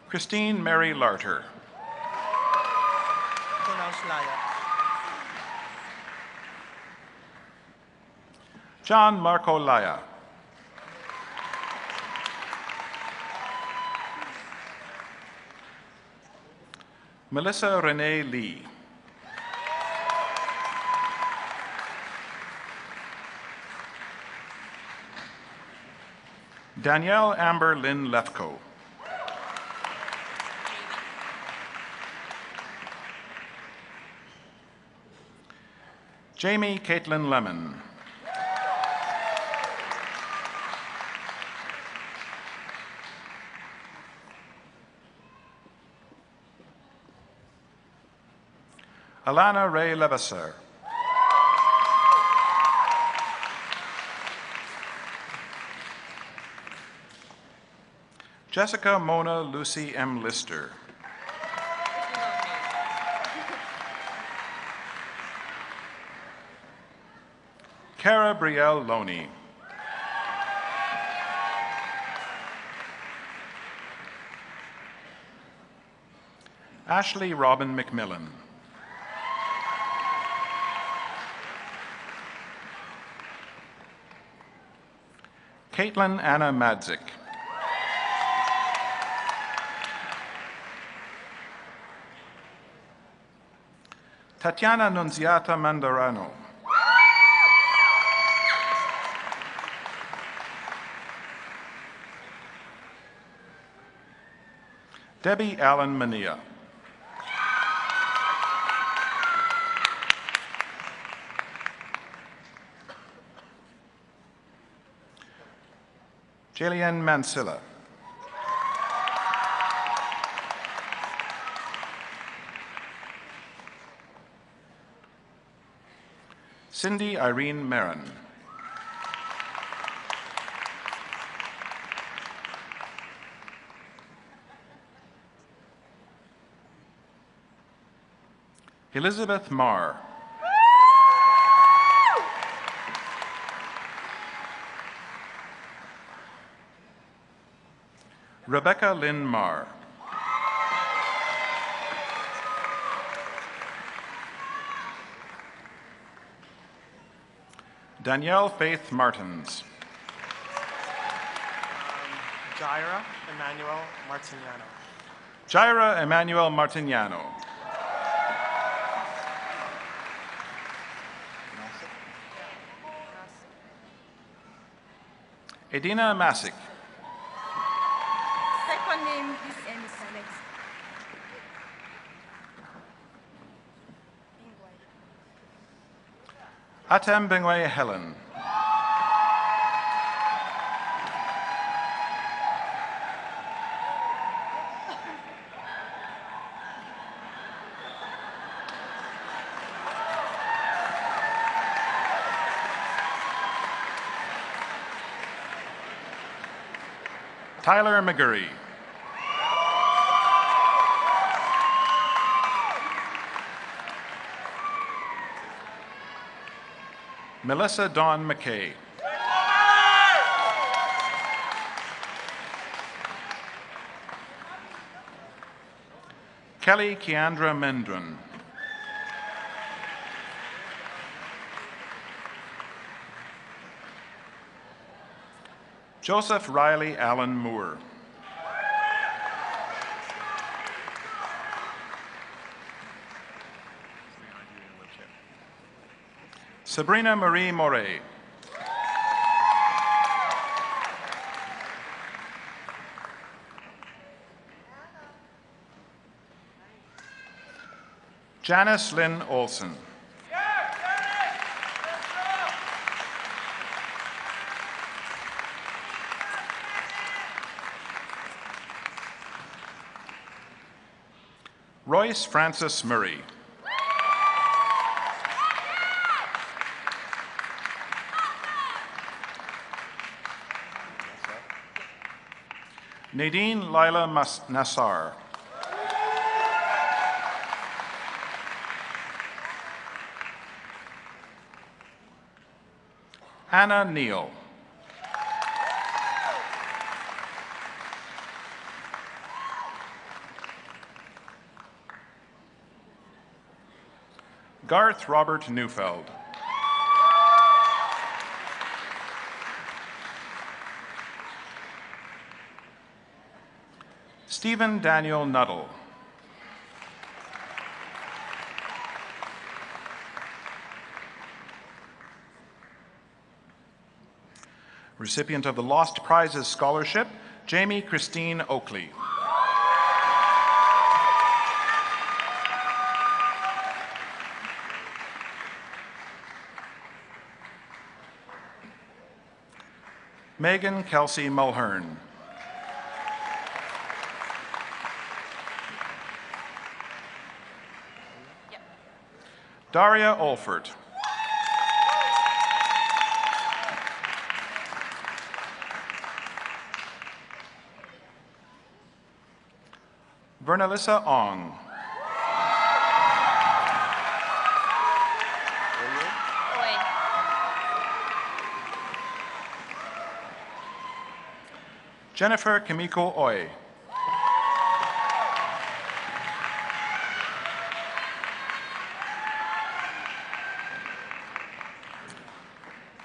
Christine Mary Larter. John Marco Laya. Melissa Renee Lee. Danielle Amber Lynn Lefko. Jamie Caitlin Lemon. Alana Ray Levasseur. Jessica Mona Lucy M. Lister. Cara Brielle Loney. Ashley Robin McMillan. Caitlin Anna Madzik. Tatiana Nunziata Mandarano. Debbie Allen Mania. Jillian Mansilla. Cindy Irene Marin. Elizabeth Marr. Rebecca Lynn Marr. Danielle Faith Martins. Jaira Emmanuel Martignano. Jaira Emmanuel Martignano. Edina Masick. Atembengwe Helen. Tyler McGurry. Melissa Dawn McKay. Kelly Keandra Mendron. Joseph Riley Allen Moore. Sabrina Marie Moret. Janice Lynn Olson. Royce Francis Murray. Nadine Lila Nassar. Anna Neal. Garth Robert Neufeld. Stephen Daniel Nuttall. Recipient of the Lost Prizes Scholarship, Jamie Christine Oakley. Megan Kelsey Mulhern. Daria Olfert. Vernalissa Ong. Jennifer Kimiko Oy.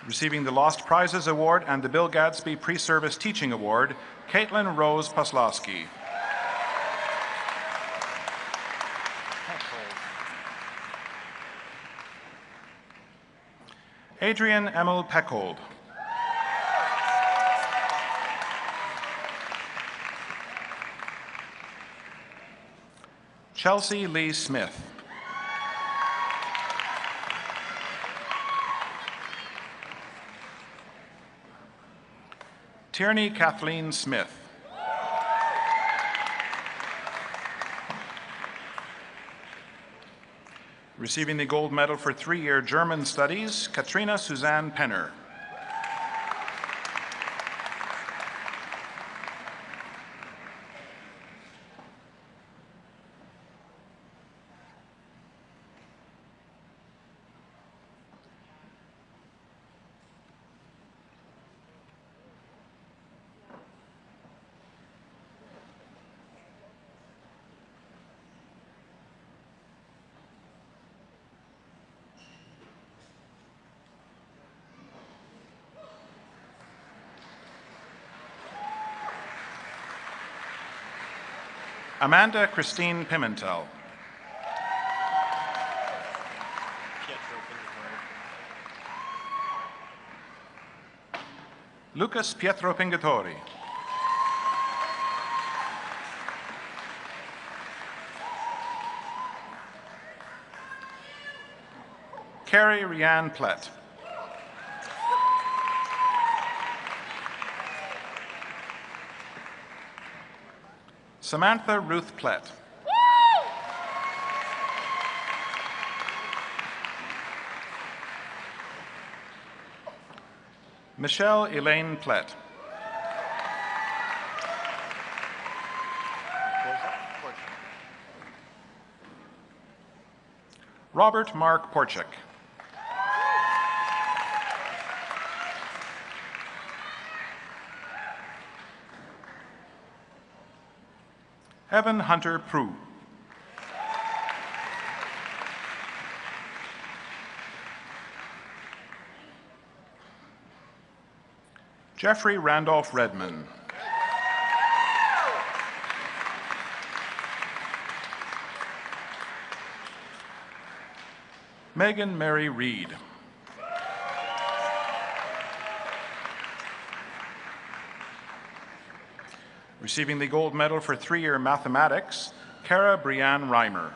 Receiving the Lost Prizes Award and the Bill Gadsby Pre-Service Teaching Award, Caitlin Rose Poslowski. Adrian Emil Peckold. Chelsea Lee Smith. Tierney Kathleen Smith. Receiving the gold medal for 3-year German studies, Katrina Suzanne Penner. Amanda Christine Pimentel. Lucas Pietro Pingatori. Carrie Rianne Plett. Samantha Ruth Plett. Michelle Elaine Plett. Robert Mark Porchik. Evan Hunter Prue. Jeffrey Randolph Redman. Megan Mary Reed. Receiving the gold medal for 3-year mathematics, Cara Brianne Reimer.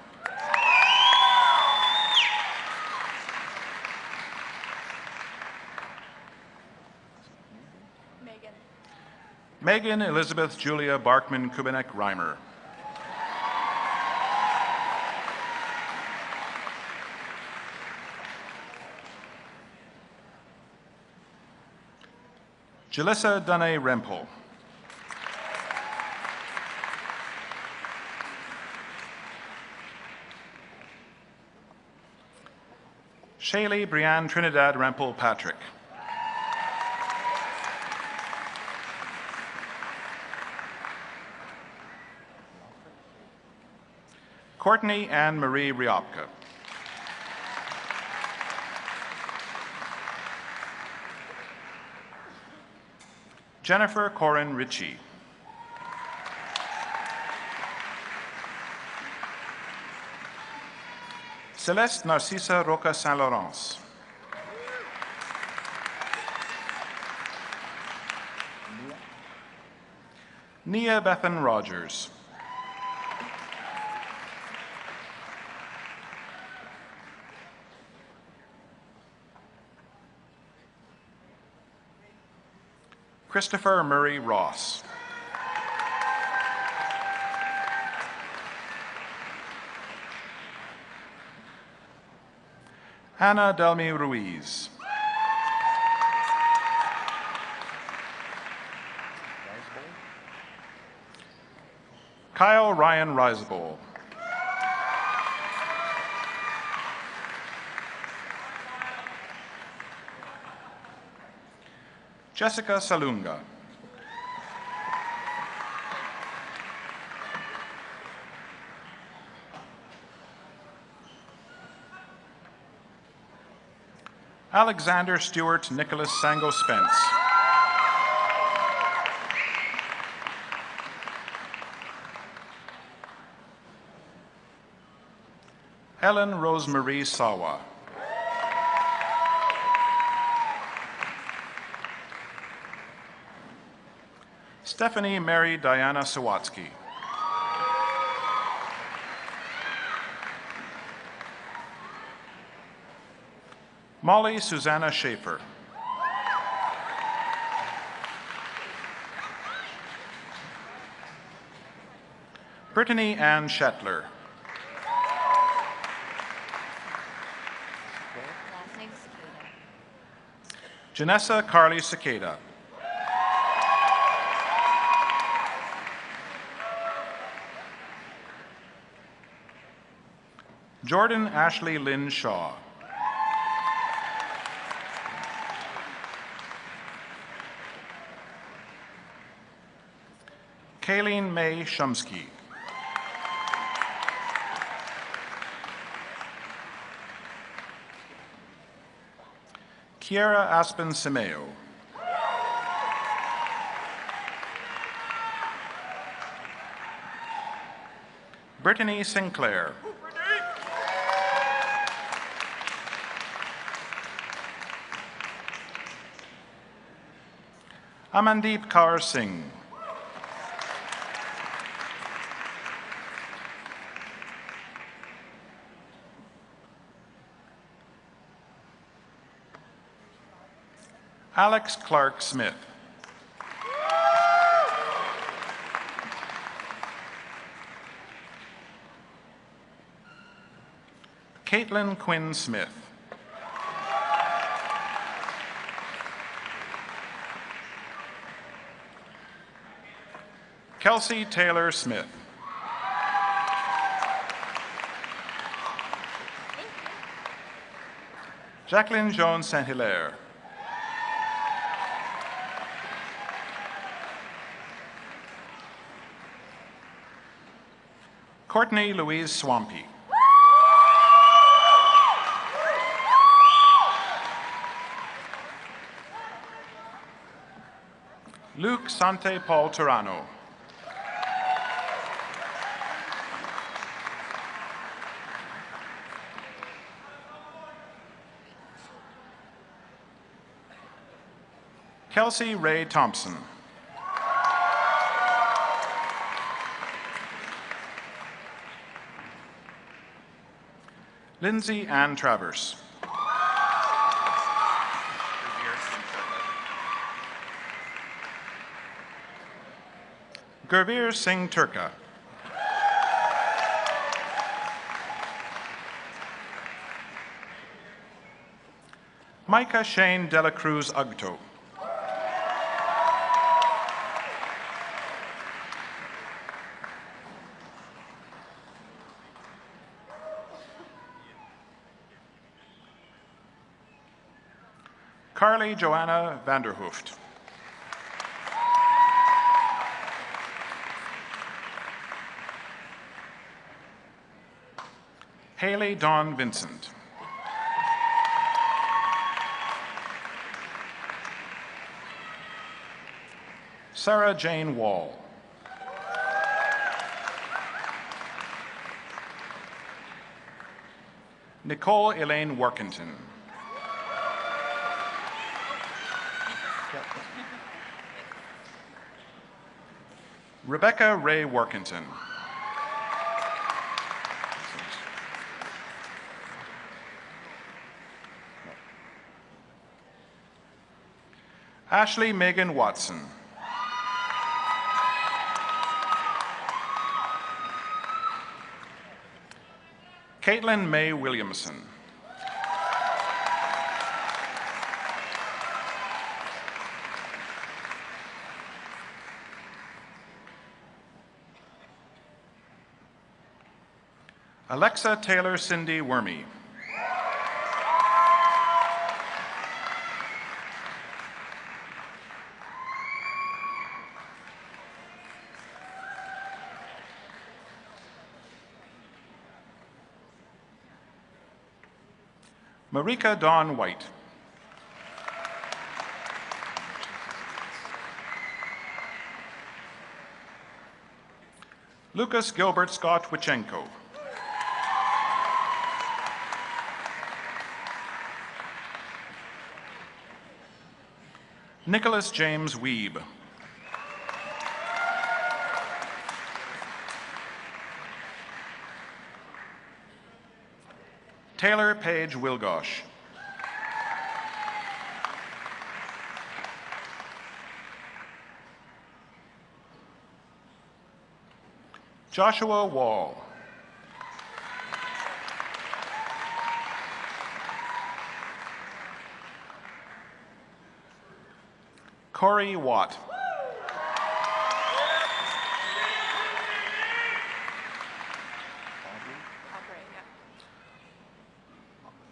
Megan Elizabeth Julia Barkman Kubinek Reimer. Jalissa Dunay Rempel. Shaylee Brianne Trinidad Rempel Patrick. Courtney Anne Marie Riopka. Jennifer Corin Ritchie. Celeste Narcisa Roca Saint Laurence. Nia Bethan Rogers. Christopher Murray Ross. Hannah Delmy Ruiz. Kyle Ryan Risebol. Jessica Salunga. Alexander Stewart Nicholas Sango Spence. Ellen Rosemarie Sawa. Stephanie Mary Diana Sawatsky. Molly Susanna Schaefer. Brittany Ann Shetler. Janessa Carly Cicada. Jordan Ashley Lynn Shaw. Kayleen May Shumsky. Kiera Aspen Simeo. Brittany Sinclair. Amandeep Kaur Singh. Alex Clark Smith. Caitlin Quinn Smith. Kelsey Taylor Smith. Jacqueline Jones Saint-Hilaire. Courtney Louise Swampy. Luke Sante Paul Turano. Kelsey Ray Thompson. Lindsay Ann Travers. Gurveer Singh Turka. Micah Shane Dela Cruz Ugto. Carly Joanna Vanderhooft. Haley Dawn Vincent. Sarah Jane Wall. Nicole Elaine Workington. Rebecca Ray Workington. Ashley Megan Watson. Caitlin May Williamson. Alexa Taylor Cindy Wormy. Marika Dawn White. Lucas Gilbert Scott Wichenko. Nicholas James Weeb. Taylor Page Wilgosh. Joshua Wall. Corey Watt.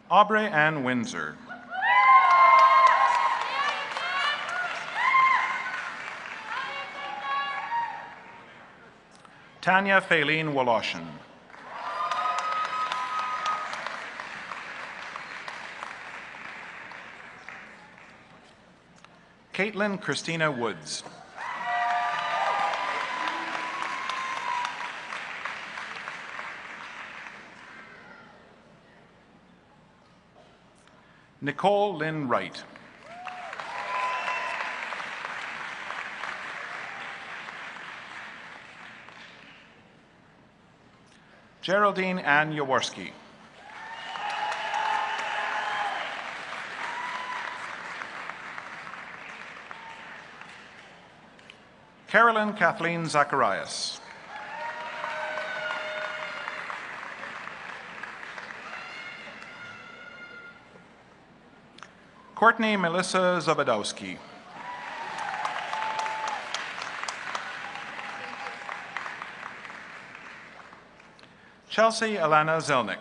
Aubrey Ann Windsor. Tanya Faylene Woloshin. Caitlin Christina Woods. Nicole Lynn Wright. Geraldine Ann Jaworski. Carolyn Kathleen Zacharias. Courtney Melissa Zabadowski. Chelsea Alana Zelnick.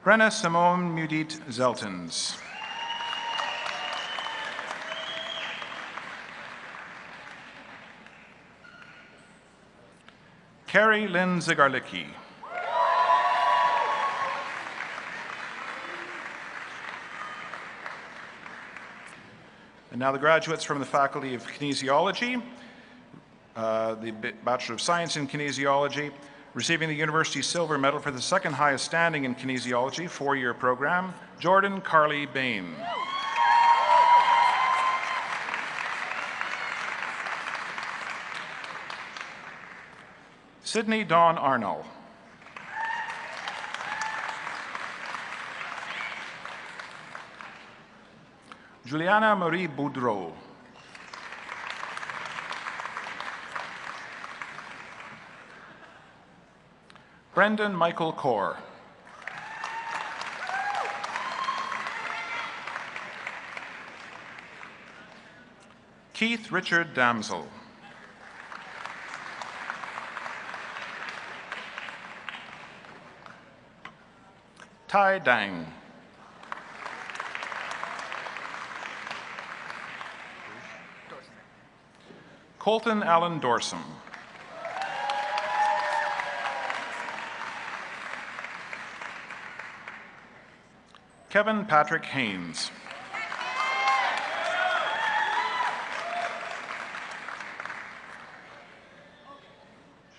Brenna Simone Mudit Zeltens. Carrie Lynn Zigarlicki. And now the graduates from the Faculty of Kinesiology, the Bachelor of Science in Kinesiology, receiving the University Silver Medal for the second highest standing in Kinesiology, 4-year program, Jordan Carly Bain. Sydney Dawn Arnold. Juliana Marie Boudreau. Brendan Michael Corr. Keith Richard Damsel. Tai Dang. Colton Allen Dorsum. Kevin Patrick Haynes.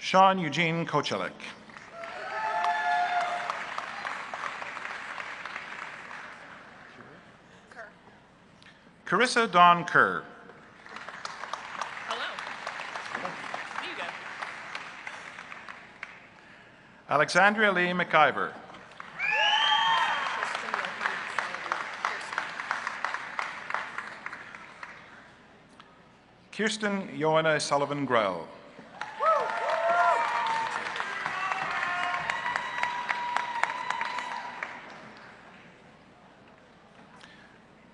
Sean Eugene Kochelik. Carissa Dawn Kerr. Alexandria Lee McIver. Kirsten Joanna Sullivan Grell.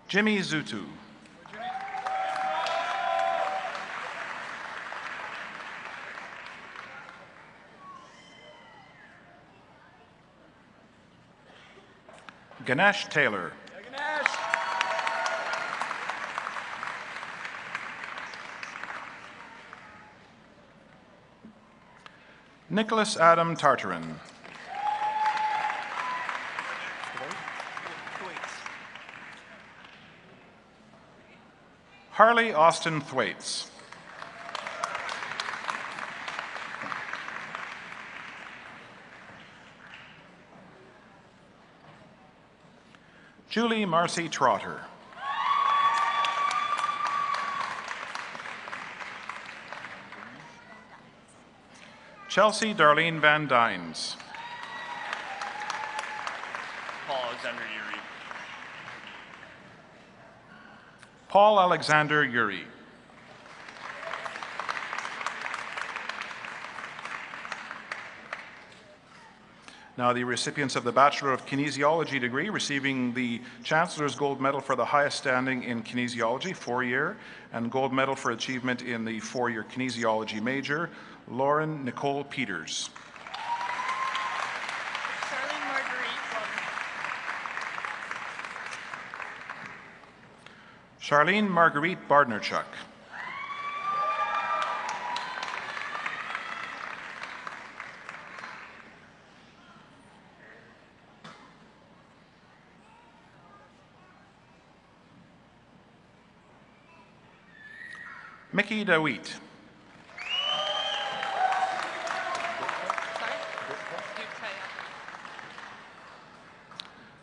Jimmy Zutu. Ganesh Taylor. Nicholas Adam Tartarin. Harley Austin Thwaites. Julie Marcy Trotter. Chelsea Darlene Van Dynes. Paul Alexander Yuri. Paul Alexander Yuri. Now the recipients of the Bachelor of Kinesiology degree receiving the Chancellor's Gold Medal for the highest standing in Kinesiology, 4-year, and Gold Medal for achievement in the 4-year Kinesiology major, Lauren Nicole Peters. Charlene Marguerite Bardnerchuk. Mickey DeWeet.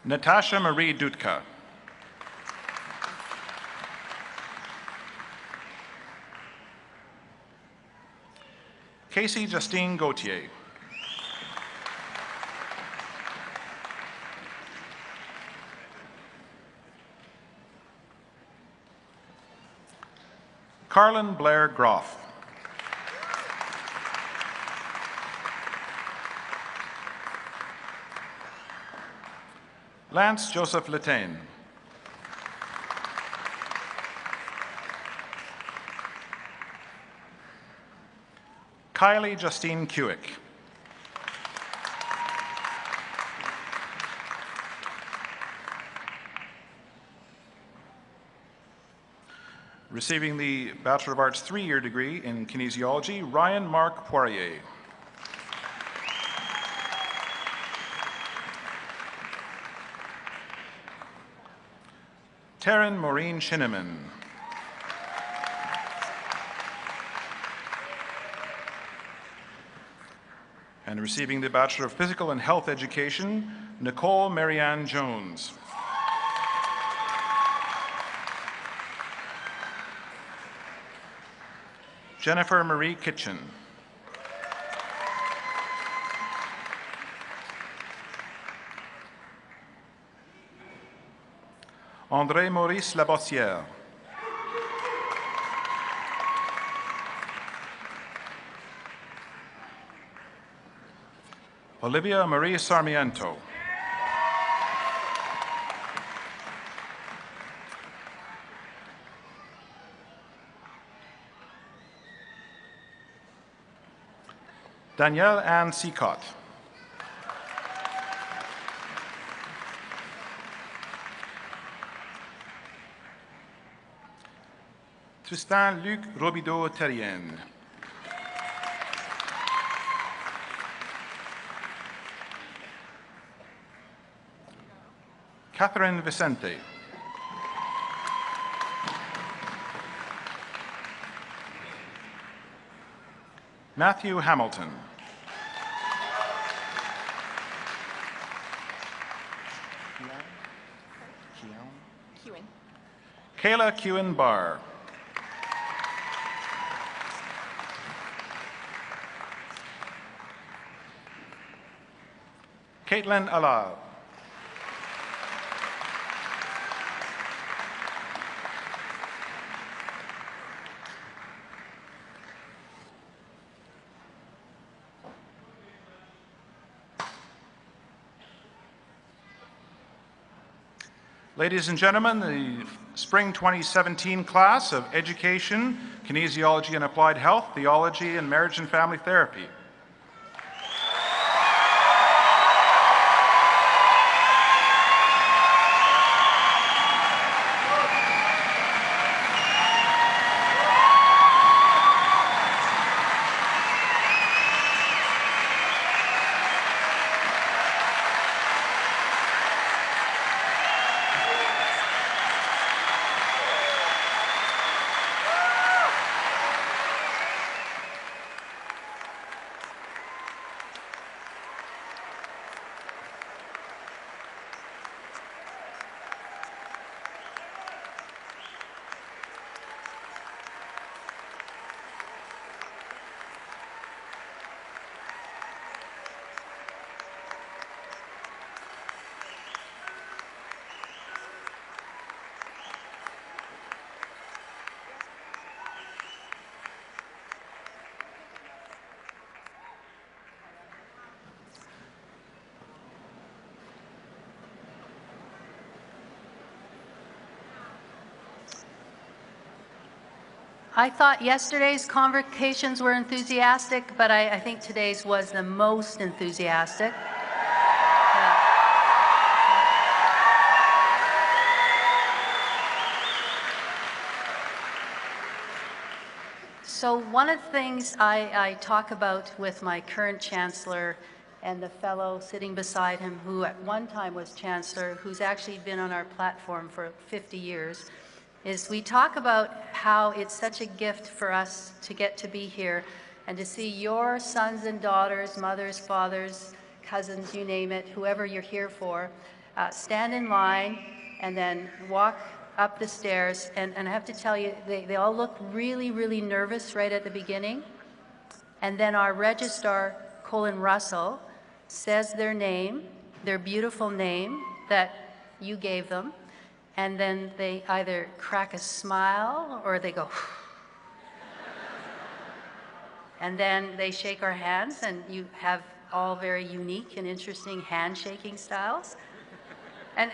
Natasha Marie Dutka. Casey Justine Gauthier. Carlin Blair Groff. Lance Joseph Letain. Kylie Justine Kewick. Receiving the Bachelor of Arts 3-year degree in Kinesiology, Ryan Mark Poirier. Taryn Maureen Shinneman. And receiving the Bachelor of Physical and Health Education, Nicole Marianne Jones. Jennifer Marie Kitchen. André Maurice Labossière. Olivia Marie Sarmiento. Danielle Ann Seacott. Tristan Luc Robideau-Terrien. Catherine Vicente. Matthew Hamilton. Kayla Kewen Barr. Caitlin Alab. Ladies and gentlemen, the Spring 2017 class of Education, Kinesiology and Applied Health, Theology, and Marriage and Family Therapy. I thought yesterday's convocations were enthusiastic, but I think today's was the most enthusiastic. So one of the things I talk about with my current chancellor and the fellow sitting beside him who at one time was chancellor, who's actually been on our platform for 50 years, is we talk about how it's such a gift for us to get to be here and to see your sons and daughters, mothers, fathers, cousins, you name it, whoever you're here for, stand in line and then walk up the stairs. And I have to tell you, they all look really, really nervous right at the beginning. And then our registrar, Colin Russell, says their name, their beautiful name that you gave them, and then they either crack a smile or they go, And then they shake our hands, and you have all very unique and interesting handshaking styles. And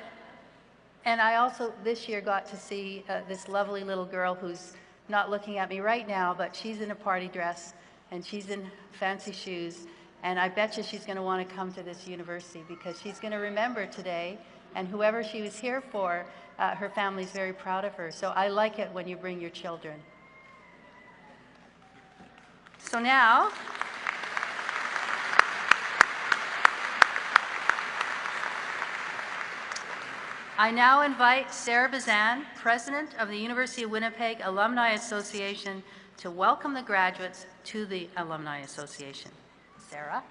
I also this year got to see this lovely little girl who's not looking at me right now, but she's in a party dress and she's in fancy shoes. And I bet you she's going to want to come to this university because she's going to remember today, and whoever she was here for, her family's very proud of her. So I like it when you bring your children. So now, I now invite Sarah Bazan, President of the University of Winnipeg Alumni Association, to welcome the graduates to the Alumni Association. Sarah.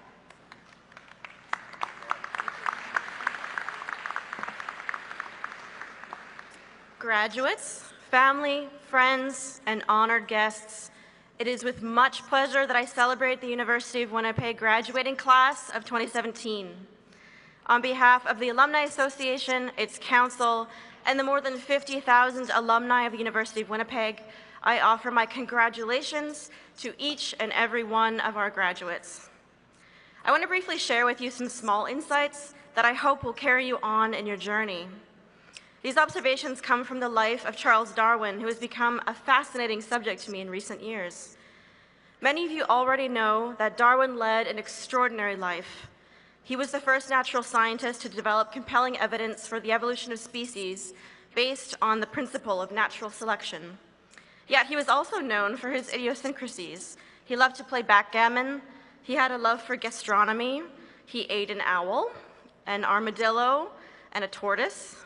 Graduates, family, friends, and honored guests, it is with much pleasure that I celebrate the University of Winnipeg graduating class of 2017. On behalf of the Alumni Association, its council, and the more than 50,000 alumni of the University of Winnipeg, I offer my congratulations to each and every one of our graduates. I want to briefly share with you some small insights that I hope will carry you on in your journey. These observations come from the life of Charles Darwin, who has become a fascinating subject to me in recent years. Many of you already know that Darwin led an extraordinary life. He was the first natural scientist to develop compelling evidence for the evolution of species based on the principle of natural selection. Yet he was also known for his idiosyncrasies. He loved to play backgammon, he had a love for gastronomy, he ate an owl, an armadillo, and a tortoise,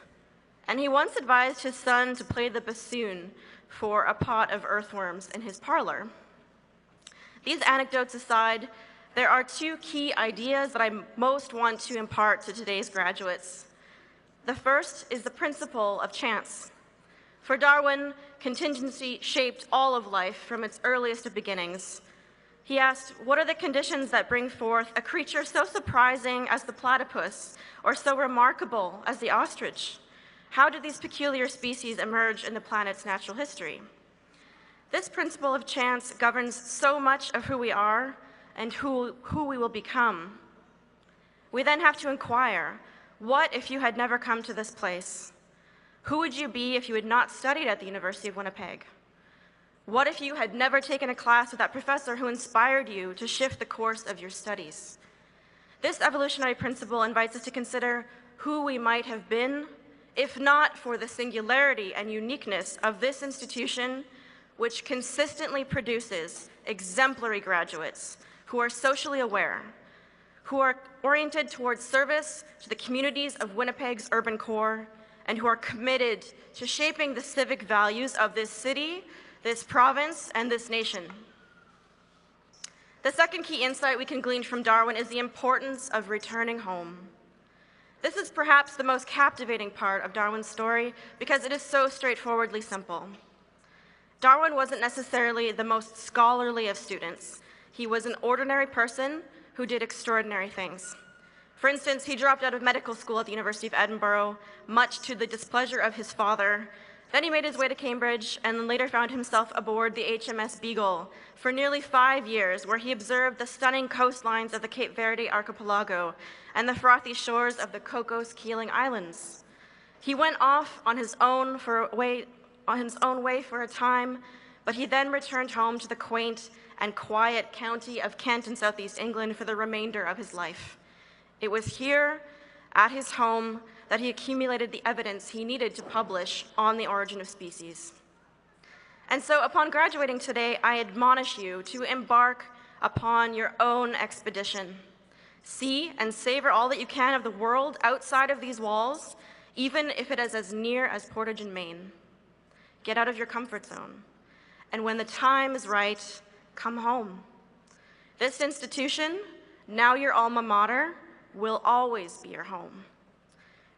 and he once advised his son to play the bassoon for a pot of earthworms in his parlor. These anecdotes aside, there are two key ideas that I most want to impart to today's graduates. The first is the principle of chance. For Darwin, contingency shaped all of life from its earliest of beginnings. He asked, what are the conditions that bring forth a creature so surprising as the platypus, or so remarkable as the ostrich? How did these peculiar species emerge in the planet's natural history? This principle of chance governs so much of who we are and who we will become. We then have to inquire, what if you had never come to this place? Who would you be if you had not studied at the University of Winnipeg? What if you had never taken a class with that professor who inspired you to shift the course of your studies? This evolutionary principle invites us to consider who we might have been, if not for the singularity and uniqueness of this institution, which consistently produces exemplary graduates who are socially aware, who are oriented towards service to the communities of Winnipeg's urban core, and who are committed to shaping the civic values of this city, this province, and this nation. The second key insight we can glean from Darwin is the importance of returning home. This is perhaps the most captivating part of Darwin's story because it is so straightforwardly simple. Darwin wasn't necessarily the most scholarly of students. He was an ordinary person who did extraordinary things. For instance, he dropped out of medical school at the University of Edinburgh, much to the displeasure of his father. Then he made his way to Cambridge and later found himself aboard the HMS Beagle for nearly 5 years, where he observed the stunning coastlines of the Cape Verde archipelago and the frothy shores of the Cocos Keeling Islands. He went off on his own way for a time, but he then returned home to the quaint and quiet county of Kent in southeast England for the remainder of his life. It was here, at his home, that he accumulated the evidence he needed to publish on the origin of species. And so upon graduating today, I admonish you to embark upon your own expedition. See and savor all that you can of the world outside of these walls, even if it is as near as Portage in Maine. Get out of your comfort zone. And when the time is right, come home. This institution, now your alma mater, will always be your home.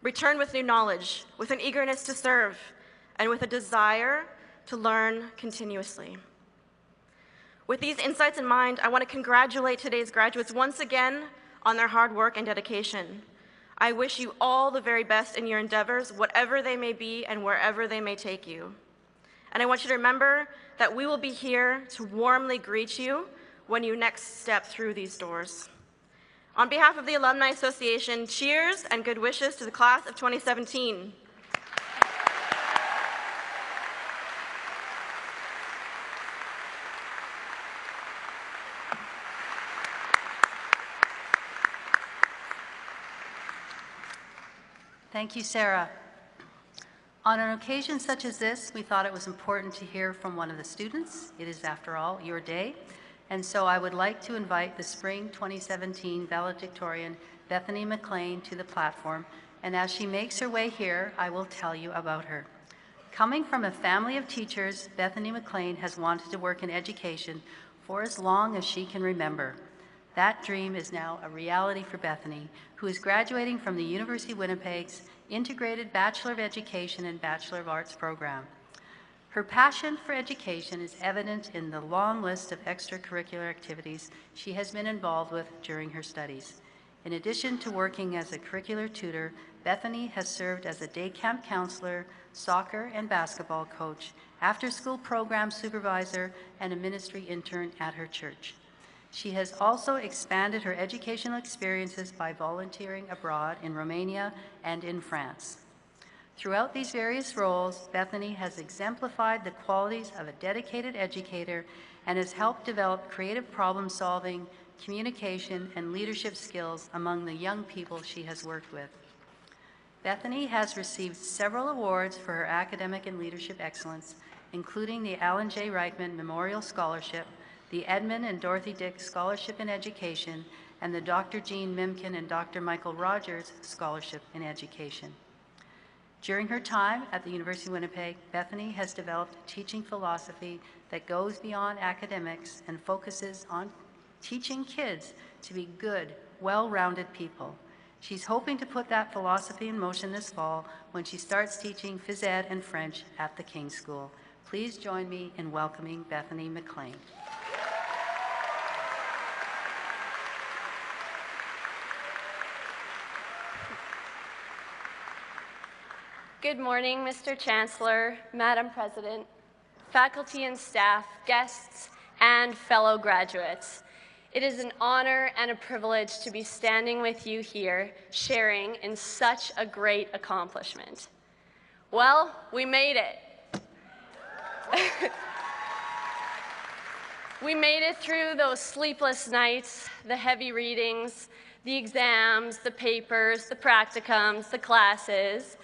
Return with new knowledge, with an eagerness to serve, and with a desire to learn continuously. With these insights in mind, I want to congratulate today's graduates once again on their hard work and dedication. I wish you all the very best in your endeavors, whatever they may be and wherever they may take you. And I want you to remember that we will be here to warmly greet you when you next step through these doors. On behalf of the Alumni Association, cheers and good wishes to the class of 2017. Thank you, Sarah. On an occasion such as this, we thought it was important to hear from one of the students. It is, after all, your day. And so I would like to invite the Spring 2017 valedictorian, Bethany McLean, to the platform. And as she makes her way here, I will tell you about her. Coming from a family of teachers, Bethany McLean has wanted to work in education for as long as she can remember. That dream is now a reality for Bethany, who is graduating from the University of Winnipeg's Integrated Bachelor of Education and Bachelor of Arts program. Her passion for education is evident in the long list of extracurricular activities she has been involved with during her studies. In addition to working as a curricular tutor, Bethany has served as a day camp counselor, soccer and basketball coach, after-school program supervisor, and a ministry intern at her church. She has also expanded her educational experiences by volunteering abroad in Romania and in France. Throughout these various roles, Bethany has exemplified the qualities of a dedicated educator and has helped develop creative problem-solving, communication, and leadership skills among the young people she has worked with. Bethany has received several awards for her academic and leadership excellence, including the Alan J. Reichman Memorial Scholarship, the Edmund and Dorothy Dick Scholarship in Education, and the Dr. Jean Mimkin and Dr. Michael Rogers Scholarship in Education. During her time at the University of Winnipeg, Bethany has developed a teaching philosophy that goes beyond academics and focuses on teaching kids to be good, well-rounded people. She's hoping to put that philosophy in motion this fall when she starts teaching phys ed and French at the King School. Please join me in welcoming Bethany McLean. Good morning, Mr. Chancellor, Madam President, faculty and staff, guests, and fellow graduates. It is an honor and a privilege to be standing with you here, sharing in such a great accomplishment. Well, we made it. We made it through those sleepless nights, the heavy readings, the exams, the papers, the practicums, the classes.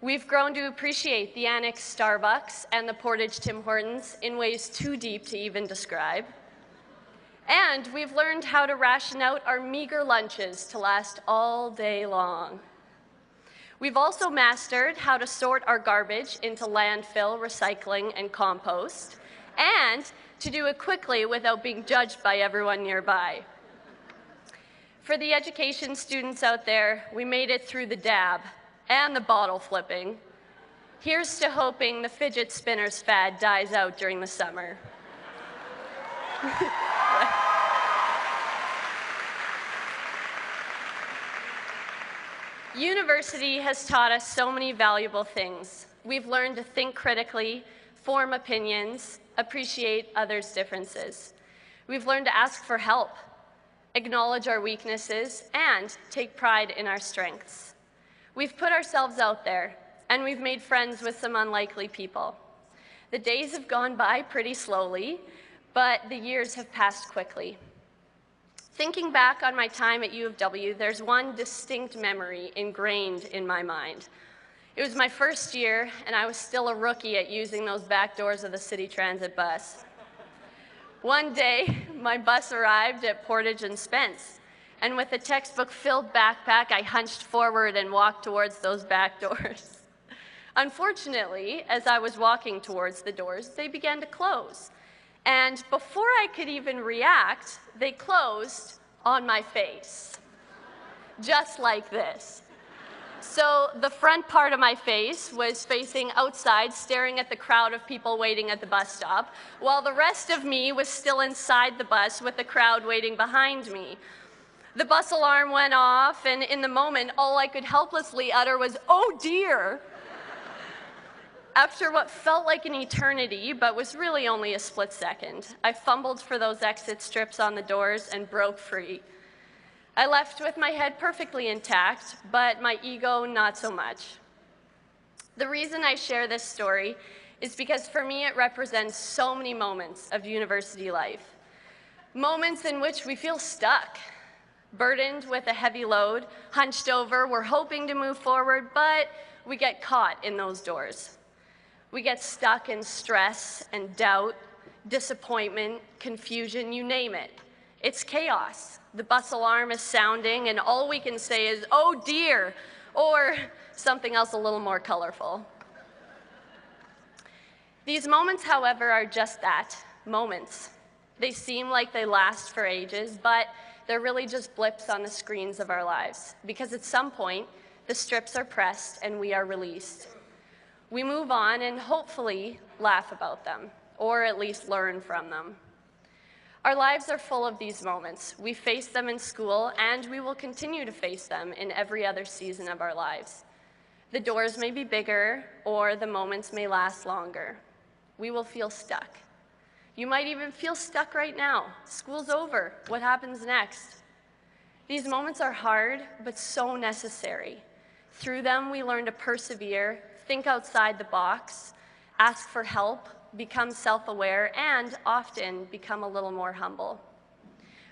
We've grown to appreciate the Annex Starbucks and the Portage Tim Hortons in ways too deep to even describe. And we've learned how to ration out our meager lunches to last all day long. We've also mastered how to sort our garbage into landfill, recycling, and compost, and to do it quickly without being judged by everyone nearby. For the education students out there, we made it through the dab and the bottle flipping. Here's to hoping the fidget spinners fad dies out during the summer. University has taught us so many valuable things. We've learned to think critically, form opinions, appreciate others' differences. We've learned to ask for help, acknowledge our weaknesses, and take pride in our strengths. We've put ourselves out there, and we've made friends with some unlikely people. The days have gone by pretty slowly, but the years have passed quickly. Thinking back on my time at U of W, there's one distinct memory ingrained in my mind. It was my first year, and I was still a rookie at using those back doors of the city transit bus. One day, my bus arrived at Portage and Spence, and with a textbook-filled backpack, I hunched forward and walked towards those back doors. Unfortunately, as I was walking towards the doors, they began to close. And before I could even react, they closed on my face, just like this. So the front part of my face was facing outside, staring at the crowd of people waiting at the bus stop, while the rest of me was still inside the bus with the crowd waiting behind me. The bus alarm went off, and in the moment, all I could helplessly utter was, "Oh dear." After what felt like an eternity, but was really only a split second, I fumbled for those exit strips on the doors and broke free. I left with my head perfectly intact, but my ego not so much. The reason I share this story is because for me it represents so many moments of university life. Moments in which we feel stuck, burdened with a heavy load, hunched over, we're hoping to move forward, but we get caught in those doors. We get stuck in stress and doubt, disappointment, confusion, you name it. It's chaos. The bus alarm is sounding and all we can say is, "Oh dear," or something else a little more colorful. These moments, however, are just that, moments. They seem like they last for ages, but they're really just blips on the screens of our lives, because at some point, the strips are pressed and we are released. We move on and hopefully laugh about them, or at least learn from them. Our lives are full of these moments. We face them in school, and we will continue to face them in every other season of our lives. The doors may be bigger, or the moments may last longer. We will feel stuck. You might even feel stuck right now. School's over. What happens next? These moments are hard, but so necessary. Through them, we learn to persevere, think outside the box, ask for help, become self-aware, and often become a little more humble.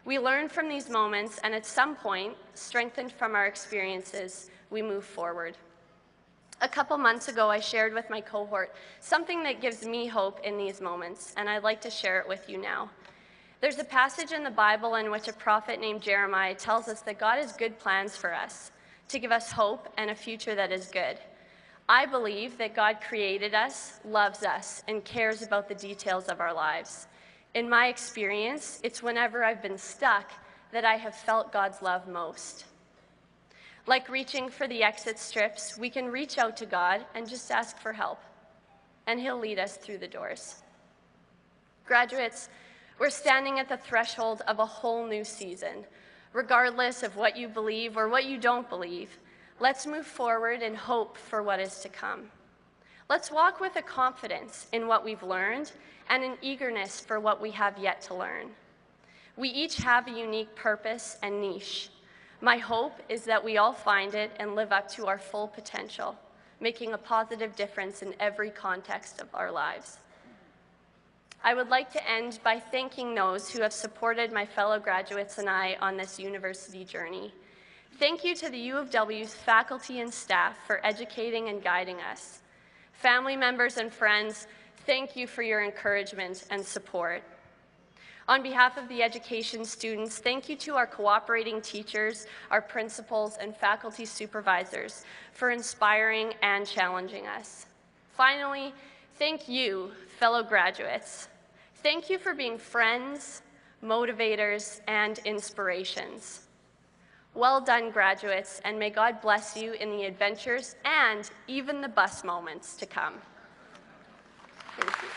We learn from these moments, and at some point, strengthened from our experiences, we move forward. A couple months ago, I shared with my cohort something that gives me hope in these moments, and I'd like to share it with you now. There's a passage in the Bible in which a prophet named Jeremiah tells us that God has good plans for us, to give us hope and a future that is good. I believe that God created us, loves us, and cares about the details of our lives. In my experience, it's whenever I've been stuck that I have felt God's love most. Like reaching for the exit strips, we can reach out to God and just ask for help, and He'll lead us through the doors. Graduates, we're standing at the threshold of a whole new season. Regardless of what you believe or what you don't believe, let's move forward and hope for what is to come. Let's walk with a confidence in what we've learned and an eagerness for what we have yet to learn. We each have a unique purpose and niche. My hope is that we all find it and live up to our full potential, making a positive difference in every context of our lives. I would like to end by thanking those who have supported my fellow graduates and I on this university journey. Thank you to the U of W's faculty and staff for educating and guiding us. Family members and friends, thank you for your encouragement and support. On behalf of the education students, thank you to our cooperating teachers, our principals, and faculty supervisors for inspiring and challenging us. Finally, thank you, fellow graduates. Thank you for being friends, motivators, and inspirations. Well done, graduates, and may God bless you in the adventures and even the bus moments to come. Thank you.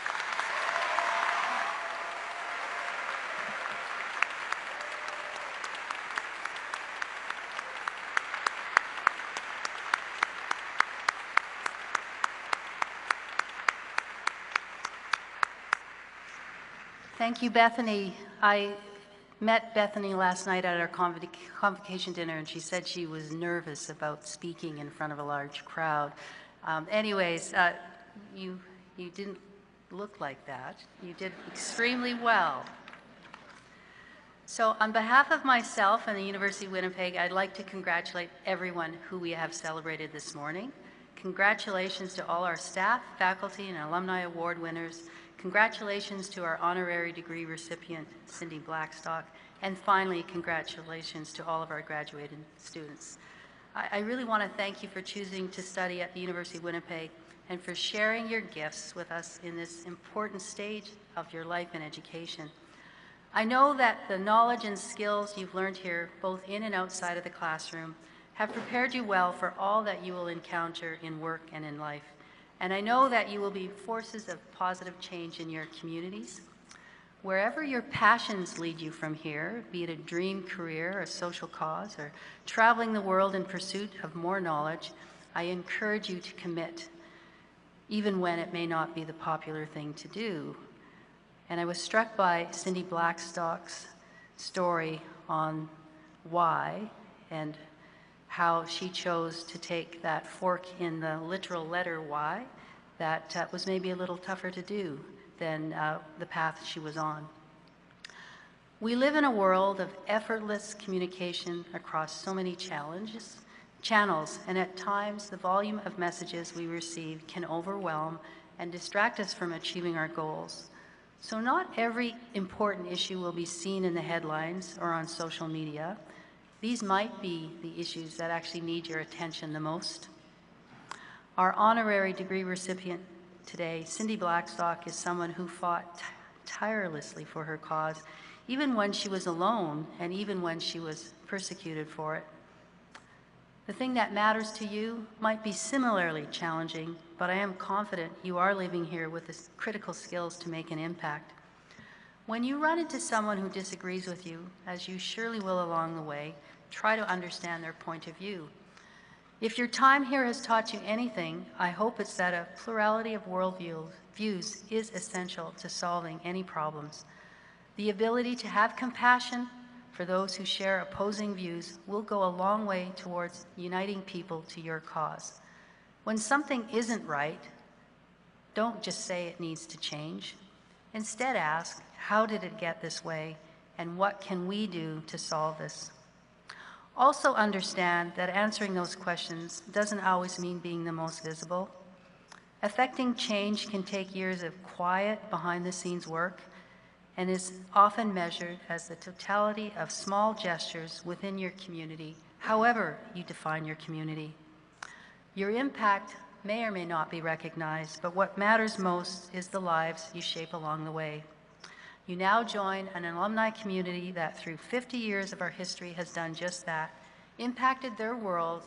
Thank you, Bethany. I met Bethany last night at our convocation dinner, and she said she was nervous about speaking in front of a large crowd. You didn't look like that. You did extremely well. So on behalf of myself and the University of Winnipeg, I'd like to congratulate everyone who we have celebrated this morning. Congratulations to all our staff, faculty, and alumni award winners. Congratulations to our honorary degree recipient, Cindy Blackstock. And finally, congratulations to all of our graduating students. I really want to thank you for choosing to study at the University of Winnipeg and for sharing your gifts with us in this important stage of your life and education. I know that the knowledge and skills you've learned here, both in and outside of the classroom, have prepared you well for all that you will encounter in work and in life. And I know that you will be forces of positive change in your communities. Wherever your passions lead you from here, be it a dream career, a social cause, or traveling the world in pursuit of more knowledge, I encourage you to commit. even when it may not be the popular thing to do. And I was struck by Cindy Blackstock's story on why and how she chose to take that fork in the literal letter Y that was maybe a little tougher to do than the path she was on. We live in a world of effortless communication across so many channels, and at times the volume of messages we receive can overwhelm and distract us from achieving our goals. So not every important issue will be seen in the headlines or on social media. These might be the issues that actually need your attention the most. Our honorary degree recipient today, Cindy Blackstock, is someone who fought tirelessly for her cause, even when she was alone and even when she was persecuted for it. The thing that matters to you might be similarly challenging, but I am confident you are leaving here with the critical skills to make an impact. When you run into someone who disagrees with you, as you surely will along the way, try to understand their point of view. If your time here has taught you anything, I hope it's that a plurality of worldviews is essential to solving any problems. The ability to have compassion for those who share opposing views will go a long way towards uniting people to your cause. When something isn't right, don't just say it needs to change. Instead ask, how did it get this way, and what can we do to solve this? Also understand that answering those questions doesn't always mean being the most visible. Affecting change can take years of quiet, behind-the-scenes work, and is often measured as the totality of small gestures within your community, however you define your community. Your impact may or may not be recognized, but what matters most is the lives you shape along the way. You now join an alumni community that through 50 years of our history has done just that, impacted their world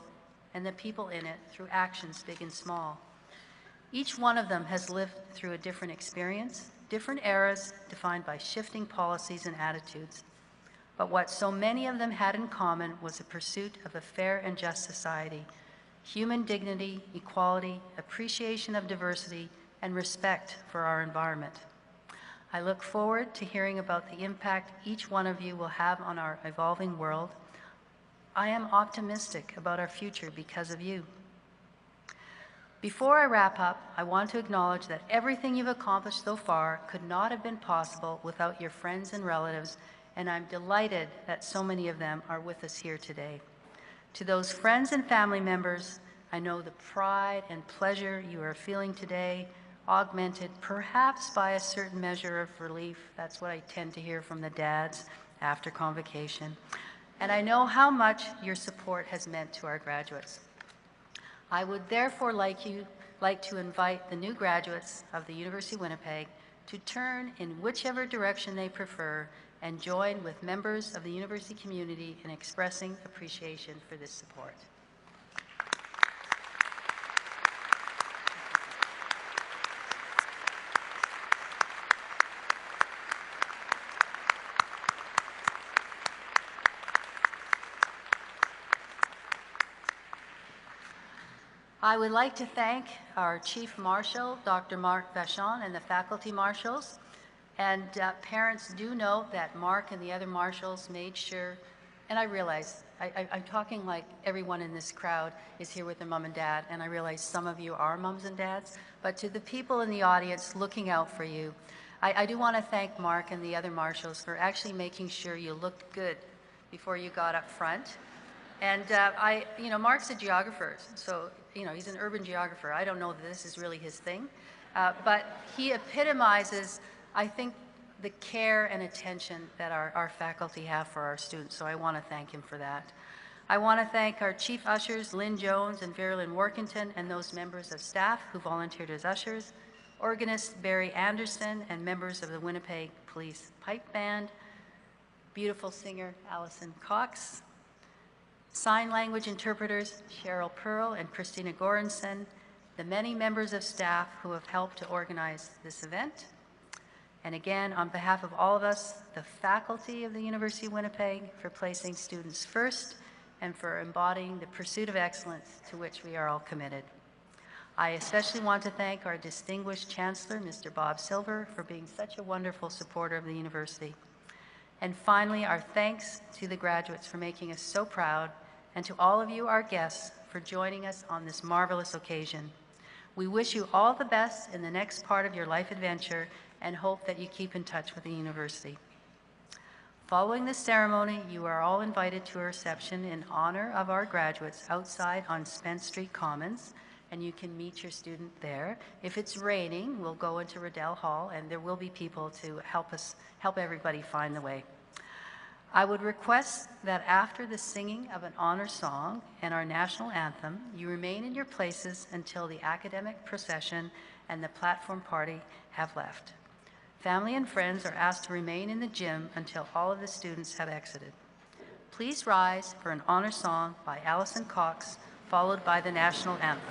and the people in it through actions big and small. Each one of them has lived through a different experience, different eras defined by shifting policies and attitudes. But what so many of them had in common was a pursuit of a fair and just society, human dignity, equality, appreciation of diversity, and respect for our environment. I look forward to hearing about the impact each one of you will have on our evolving world. I am optimistic about our future because of you. Before I wrap up, I want to acknowledge that everything you've accomplished so far could not have been possible without your friends and relatives, and I'm delighted that so many of them are with us here today. To those friends and family members, I know the pride and pleasure you are feeling today, augmented perhaps by a certain measure of relief. That's what I tend to hear from the dads after convocation. And I know how much your support has meant to our graduates. I would therefore like to invite the new graduates of the University of Winnipeg to turn in whichever direction they prefer and join with members of the university community in expressing appreciation for this support. I would like to thank our Chief Marshal, Dr. Mark Vachon, and the faculty marshals. And parents do note that Mark and the other marshals made sure, and I realize, I'm talking like everyone in this crowd is here with their mom and dad, and I realize some of you are moms and dads, but to the people in the audience looking out for you, I do want to thank Mark and the other marshals for actually making sure you looked good before you got up front. And Mark's a geographer, so he's an urban geographer. I don't know that this is really his thing, but he epitomizes, I think, the care and attention that our faculty have for our students. So I want to thank him for that. I want to thank our chief ushers, Lynn Jones and Verilyn Workington, and those members of staff who volunteered as ushers, organist Barry Anderson, and members of the Winnipeg Police Pipe Band, beautiful singer Allison Cox, sign language interpreters Cheryl Pearl and Christina Goranson, the many members of staff who have helped to organize this event. And again, on behalf of all of us, the faculty of the University of Winnipeg, for placing students first and for embodying the pursuit of excellence to which we are all committed. I especially want to thank our distinguished Chancellor, Mr. Bob Silver, for being such a wonderful supporter of the university. And finally, our thanks to the graduates for making us so proud, and to all of you, our guests, for joining us on this marvelous occasion. We wish you all the best in the next part of your life adventure and hope that you keep in touch with the university. Following this ceremony, you are all invited to a reception in honor of our graduates outside on Spence Street Commons, and you can meet your student there. If it's raining, we'll go into Riddell Hall, and there will be people to help everybody find the way. I would request that after the singing of an honor song and our national anthem, you remain in your places until the academic procession and the platform party have left. Family and friends are asked to remain in the gym until all of the students have exited. Please rise for an honor song by Allison Cox, followed by the national anthem.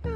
Your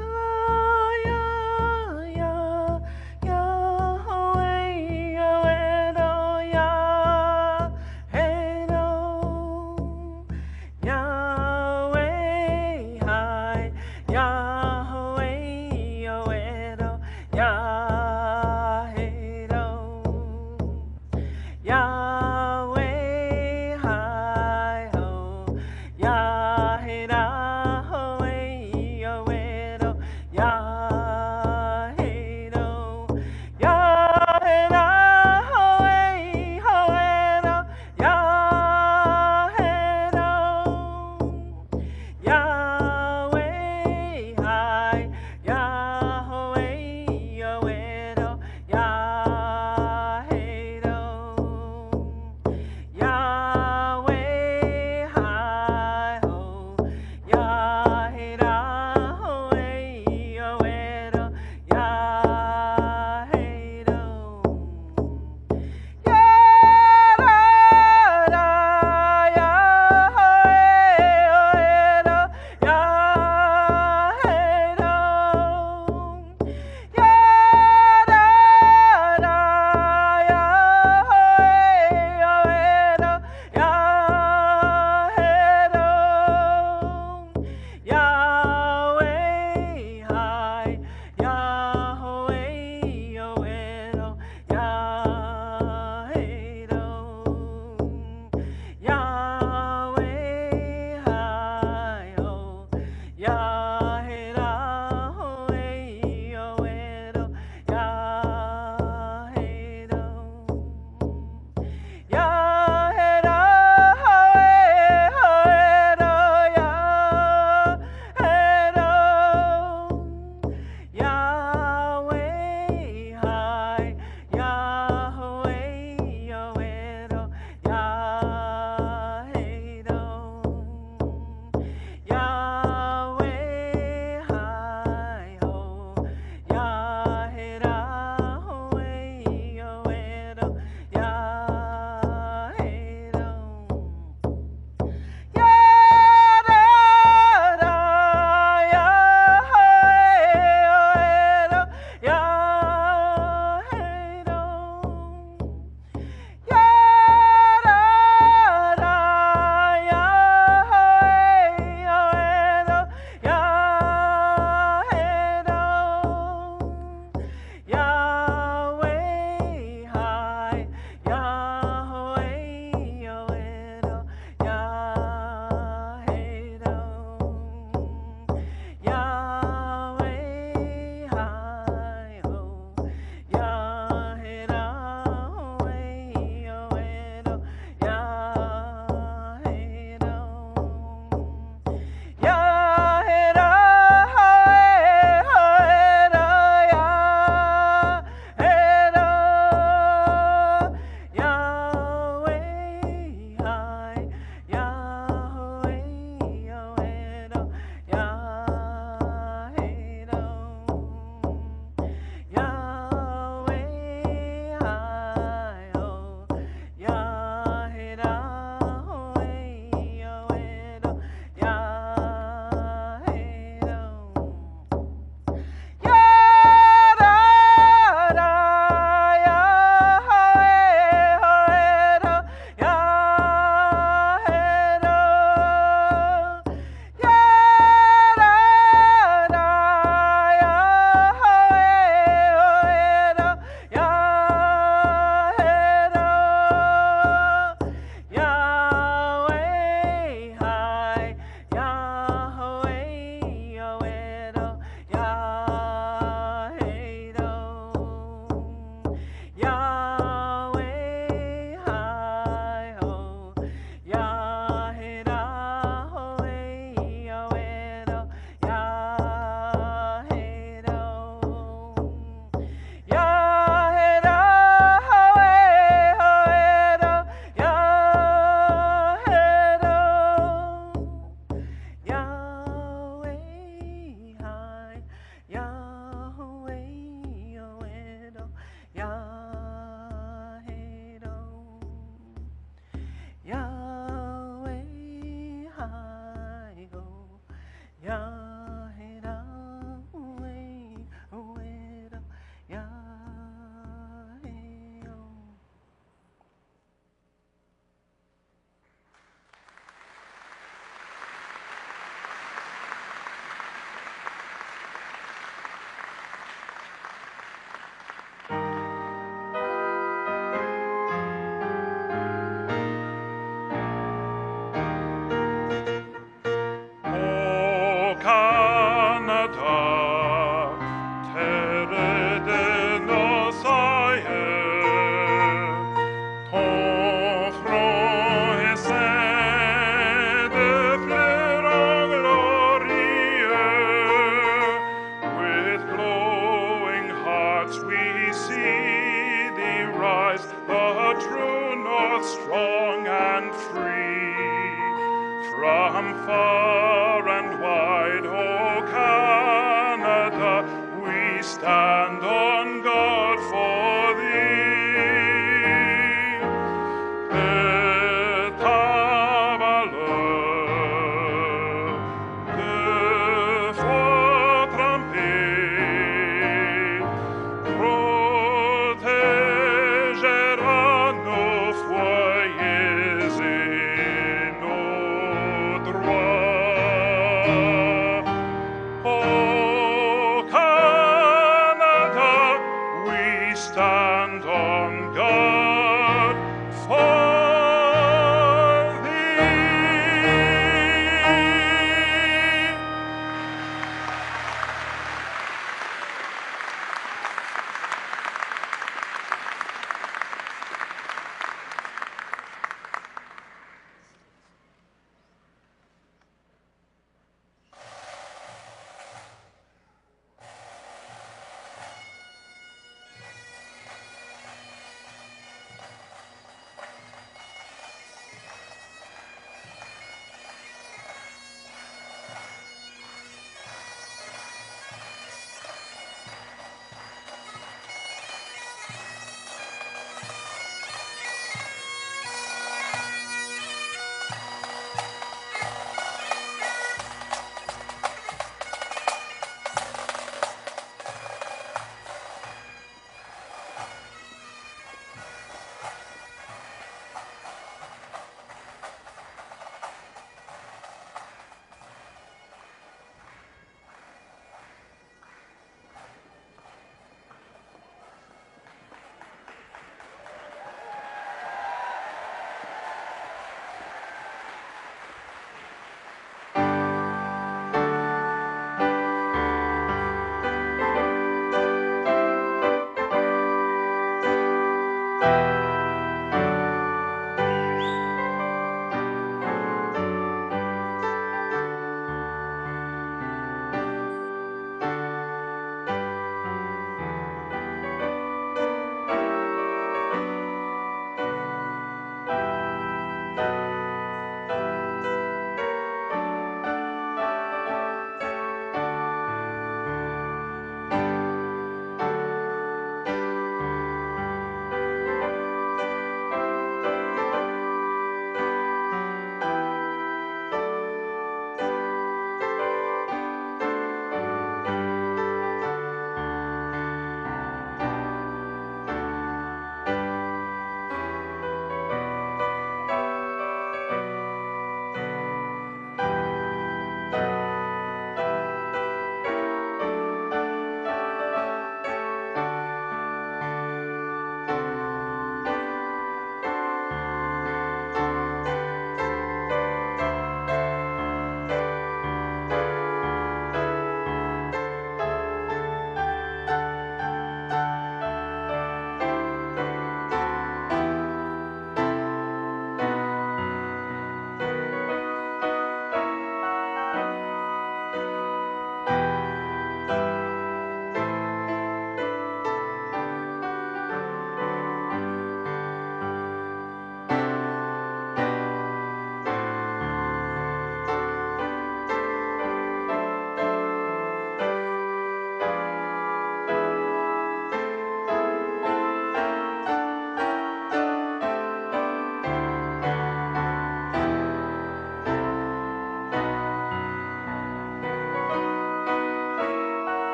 strong and free.